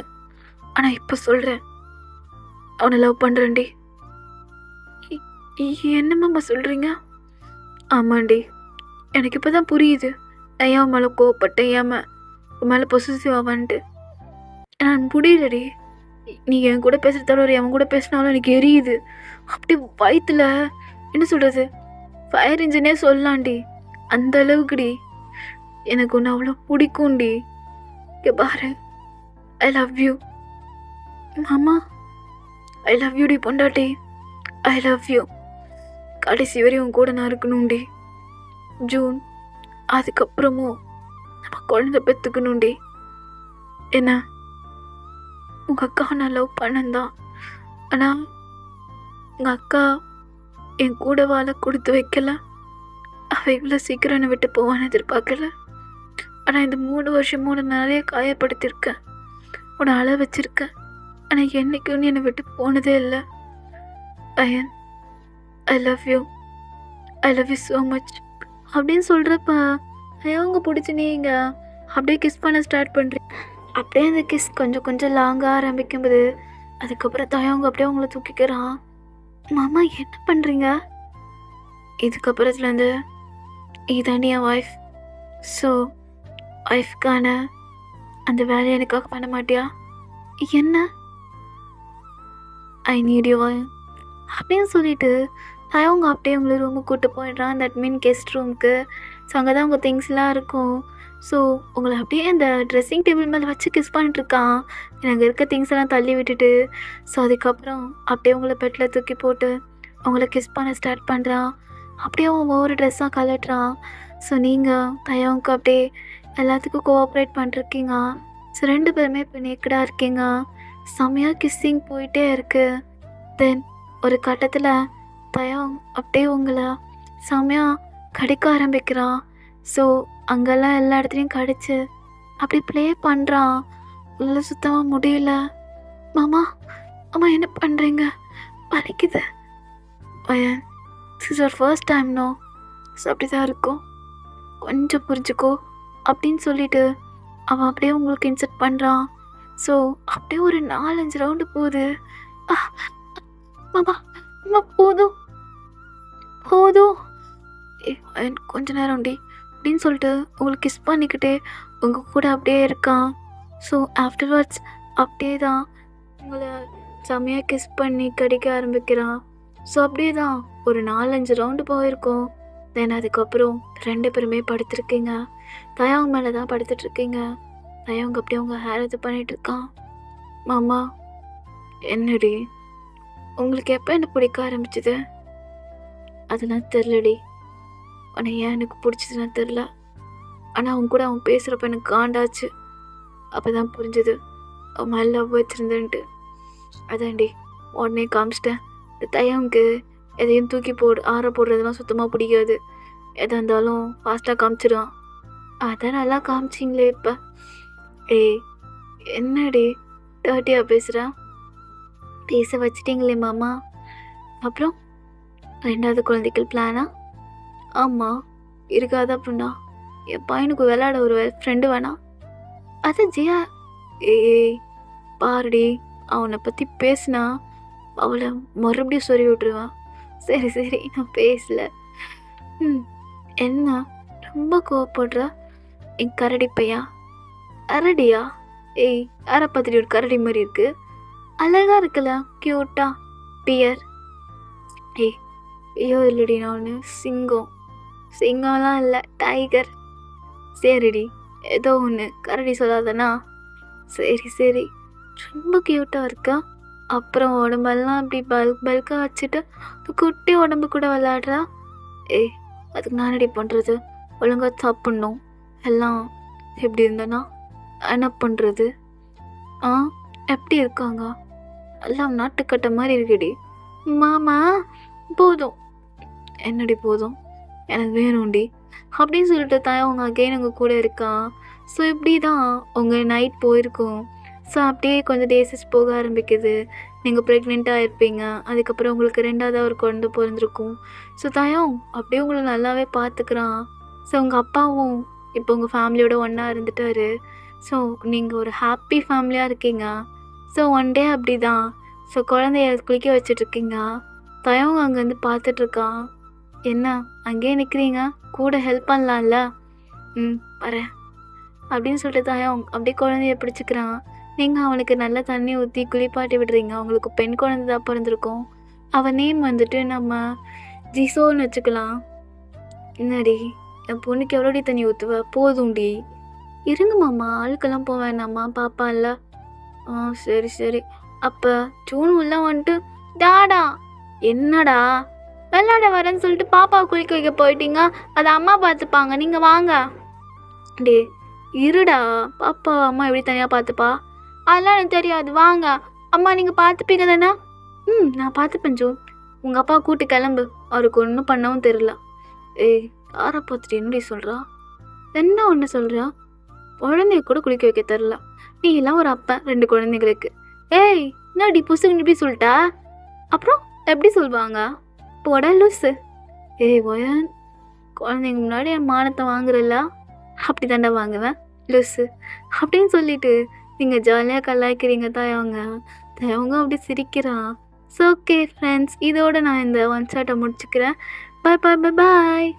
ஆனால் இப்போ சொல்கிறேன், அவனை லவ் பண்ணுறேன்டி. என்னம்மா சொல்கிறீங்க? ஆமாண்டி, எனக்கு இப்போ தான் புரியுது நான் ஏன் மேலே கோவப்பட்டேன், ஏன் மேலே பொசிசிவ் ஆவான்ட்டு. நான் முடியலடி, நீ என் கூட பேசுகிறதால ஒரு அவன் கூட பேசினாலும் எனக்கு எரியுது. அப்படி வயிற்றுல என்ன சொல்கிறது, ஃபயர் இன்ஜினே சொல்லலாண்டி, அந்த அளவுக்குடி எனக்கு ஒன்று அவ்வளோ பிடிக்கும்டி. இங்கே பாரு, ஐ லவ் யூ மாமா, ஐ லவ் யூ டி பொண்டாட்டி, ஐ லவ் யூ. கடைசி வரையும் உன் கூட நான் இருக்கணும்டி ஜூன். அதுக்கப்புறமும் நம்ம குழந்தை பெற்றுக்கணும்டி. என்ன, உங்கள் அக்காவை நான் லவ் பண்ணந்தான், ஆனால் உங்கள் அக்கா என் கூட வாழ கொடுத்து வைக்கல. அவள் இவ்வளோ சீக்கிரம் என்னை விட்டு போவான்னு எதிர்பார்க்கல. ஆனால் இந்த 3 வருஷமும் உன்னை நிறைய காயப்படுத்தியிருக்கேன், உன்னை அழ வச்சிருக்கேன். ஆனால் என்றைக்கும் நீ என்னை விட்டு போனதே இல்லை. Ayan, I love you, I love you so much அப்படின்னு சொல்கிறப்ப அவங்க பிடிச்சி நீங்கள் அப்படியே கிஸ் பண்ண ஸ்டார்ட் பண்ணுறீங்க. அப்படியே அந்த கிஸ் கொஞ்சம் கொஞ்சம் லாங்காக ஆரம்பிக்கும்போது அதுக்கப்புறம் தயவங்க அப்படியே அவங்கள தூக்கிக்கிறான். மாமா என்ன பண்ணுறீங்க? இதுக்கப்புறத்துலேருந்து இதாண்டி என் ஒய்ஃப். ஸோ ஒய்ஃப்கான அந்த வேலையை எனக்காக பண்ண மாட்டியா? என்ன? ஐ நீட் யூ அப்படின்னு சொல்லிட்டு அவங்க அப்படியே உங்களை ரூமுக்கு கூப்பிட்டு போயிடுறான், தட் மீன் கெஸ்ட் ரூமுக்கு. ஸோ அங்கே தான் உங்கள் திங்ஸ்லாம் இருக்கும். ஸோ உங்களை அப்படியே அந்த ட்ரெஸ்ஸிங் டேபிள் மேலே வச்சு கிஸ் பண்ணிட்டுருக்கான், எனக்கு இருக்க திங்ஸ் எல்லாம் தள்ளி விட்டுட்டு. ஸோ அதுக்கப்புறம் அப்படியே உங்களை பெட்டில் தூக்கி போட்டு உங்களை கிஸ் பண்ண ஸ்டார்ட் பண்ணுறான். அப்படியே அவன் ஒவ்வொரு ட்ரெஸ்ஸாக கலட்டுறான். ஸோ நீங்கள் தயவுக்கு அப்படியே எல்லாத்துக்கும் கோஆப்ரேட் பண்ணிருக்கீங்க. ஸோ 2 பேருமே இப்போ நேக்கடாக இருக்கீங்க. செம்மையாக கிஸ்ஸிங் போயிட்டே இருக்குது. தென் ஒரு கட்டத்தில் தயம் அப்படியே உங்களை செம்மையாக கடிக்க ஆரம்பிக்கிறான். ஸோ அங்கெல்லாம் எல்லா இடத்துலையும் கடிச்சு அப்படி ப்ளே பண்ணுறான். உள்ள சுத்தமாக முடியல. மாமா அம்மா என்ன பண்ணுறீங்க? வலிக்குது. Ayan, this is your first time no. So அப்படி தான் இருக்கும், கொஞ்சம் புரிஞ்சுக்கோ அப்படின்னு சொல்லிட்டு அவன் அப்படியே உங்களுக்கு இன்சர்ட் பண்ணுறான். ஸோ அப்படியே ஒரு 4-5 ரவுண்டு போகுது. மாமா அம்மா போதும் போதும், கொஞ்ச நேரம்டி அப்படின்னு சொல்லிட்டு உங்களுக்கு கிஸ் பண்ணிக்கிட்டே உங்கள் கூட அப்படியே இருக்கான். ஸோ ஆஃப்டர்வர்ட்ஸ் அப்படியே தான் உங்களை செம்மையாக கிஸ் பண்ணி கடிக்க ஆரம்பிக்கிறான். ஸோ அப்படியே தான் ஒரு 4-5 ரவுண்டு போயிருக்கோம். தென் அதுக்கப்புறம் 2 பேருமே படுத்துருக்கீங்க. தயவங்க மேலே தான் படுத்துட்ருக்கீங்க. தயவங்க அப்படியே அவங்க ஹேர் இது பண்ணிகிட்ருக்கான். மாமா என்னடி, உங்களுக்கு எப்போ என்ன பிடிக்க ஆரம்பிச்சுது? அதெல்லாம் தெரிலடி. ஆனால் ஏன் எனக்கு பிடிச்சதுன்னா தெரில. ஆனால் அவன் கூட அவன் பேசுகிறப்ப எனக்கு காண்டாச்சு. அப்போ தான் புரிஞ்சுது அவன் மேலே லவ் வச்சுருந்தேன்ட்டு. அதான்டி உடனே காமிச்சிட்டேன். இந்த தையாவுக்கு எதையும் தூக்கி ஆற போடுறதுலாம் சுத்தமாக பிடிக்காது. எதாக இருந்தாலும் ஃபாஸ்ட்டாக காமிச்சிடுவான். அதான் நல்லா காமிச்சிங்களே இப்போ. ஏய் என்னடி டர்ட்டியாக பேசுகிறா? பேச வச்சிட்டிங்களே மாமா. அப்புறம் 2வது குழந்தைகள் பிளானா? ஆமாம் இருக்காது. அப்படின்னா என் பையனுக்கு விளையாட ஒரு ஃப்ரெண்டு வேணாம். அது ஜியா. ஏய் பாருடி, அவனை பற்றி பேசினா அவளை மறுபடியும் சொல்லி விட்டுருவான். சரி சரி நான் பேசல. என்ன ரொம்ப கோவப்படுற? என் கரடி பையா? அரடியா? ஏய் யாரை பார்த்துட்டு ஒரு கரடி மாதிரி இருக்கு? அழகா இருக்குல்ல, கியூட்டா. பியர்? ஏய் ஐயோ இல்லடி, நான் சிங்கம். சிங்கம்லாம் இல்லை, டைகர். சரிடி ஏதோ ஒன்று, கரடி சொல்லாதனா? சரி சரி ரொம்ப க்யூட்டாக இருக்கா. அப்புறம் உடம்பெல்லாம் அப்படி பல்காக வச்சுட்டு குட்டி உடம்பு கூட விளையாடுறா. ஏய் அதுக்கு நான் ரெடி பண்ணுறது? ஒழுங்காக சாப்பிட்ணும். எல்லாம் எப்படி இருந்தனா என்ன பண்ணுறது? எப்படி இருக்காங்க? எல்லாம் நாட்டுக்கட்ட மாதிரி இருக்குடி. மாமா போதும். என்னடி போதும்? எனக்கு வேணும்டி அப்படின்னு சொல்லிட்டு தான் அவங்க அகைன் உங்கள் கூட இருக்கான். ஸோ இப்படி தான் உங்கள் நைட் போயிருக்கும். ஸோ அப்படியே கொஞ்சம் டேஸஸ் போக ஆரம்பிக்குது. நீங்கள் ப்ரெக்னெண்ட்டாக இருப்பீங்க. அதுக்கப்புறம் உங்களுக்கு 2வது ஒரு குழந்தை பிறந்திருக்கும். ஸோ தயம் அப்படியே உங்களை நல்லாவே பார்த்துக்கிறான். ஸோ உங்கள் அப்பாவும் இப்போ உங்கள் ஃபேமிலியோட ஒன்றா இருந்துட்டாரு. ஸோ நீங்கள் ஒரு ஹாப்பி ஃபேமிலியாக இருக்கீங்க. ஸோ ஒன் டே அப்படி தான். ஸோ குழந்தைய குளிக்க வச்சிட்ருக்கீங்க. தயம் அங்கேருந்து பார்த்துட்ருக்கான். என்ன அங்கேயே நிற்கிறீங்க, கூட ஹெல்ப் பண்ணலாம்ல? வரேன் அப்படின்னு சொல்லிட்டு தயம் அப்படியே குழந்தைய பிடிச்சிக்கிறான். நீங்கள் அவனுக்கு நல்லா தண்ணி ஊற்றி குளிப்பாட்டி விடுறீங்க. அவங்களுக்கு பெண் குழந்தை தான் பிறந்திருக்கும். அவன் நேம் வந்துட்டு நம்ம ஜிசோன்னு வச்சுக்கலாம். என்னடி என் பொண்ணுக்கு எவ்வளோடி தண்ணி ஊற்றுவ? போதும்டி. இருங்க மாமா, ஆளுக்கெல்லாம் போக வேணாமா, பாப்பா இல்லை? சரி சரி. அப்போ ஜூன் உள்ள வந்துட்டு டாடா. என்னடா விளையாட வரேன்னு சொல்லிட்டு பாப்பாவை குளிக்க வைக்க போயிட்டீங்க. அதை அம்மா பார்த்துப்பாங்க, நீங்கள் வாங்க. டே இருடா, பாப்பா அம்மா எப்படி தனியாக பார்த்துப்பா? அதெல்லாம் எனக்கு தெரியாது, வாங்க. அம்மா நீங்கள் பார்த்துப்பீங்க தானே? நான் பார்த்துப்பேன் ஜூன். உங்கள் அப்பா கூட்டு கிளம்பு, அவருக்கு ஒன்றும் பண்ணவும் தெரியல. ஏய் யாரை பார்த்துட்டு என்னடி சொல்கிறா? என்ன ஒன்று சொல்கிறா? குழந்தைய கூட குளிக்க வைக்க தெரில. நீ எல்லாம் ஒரு அப்பன் 2 குழந்தைங்களுக்கு. ஏய் என்னடி புசுங்க இப்படி சொல்லிட்டா? அப்புறம் எப்படி சொல்லுவாங்க? போட லூஸு. ஏய் ஒயன், குழந்தைங்க முன்னாடி என் மானத்தை வாங்குறல்ல, அப்படி தாண்டா வாங்குவேன் லூஸு அப்படின்னு சொல்லிட்டு நீங்கள் ஜாலியாக கலாய்க்கிறீங்க தயவங்க அப்படி சிரிக்கிறான். ஸோ ஓகே ஃப்ரெண்ட்ஸ், இதோடு நான் இந்த ஒன் ஷாட்டை முடிச்சுக்கிறேன். பாய் பாய் பாய் பாய்.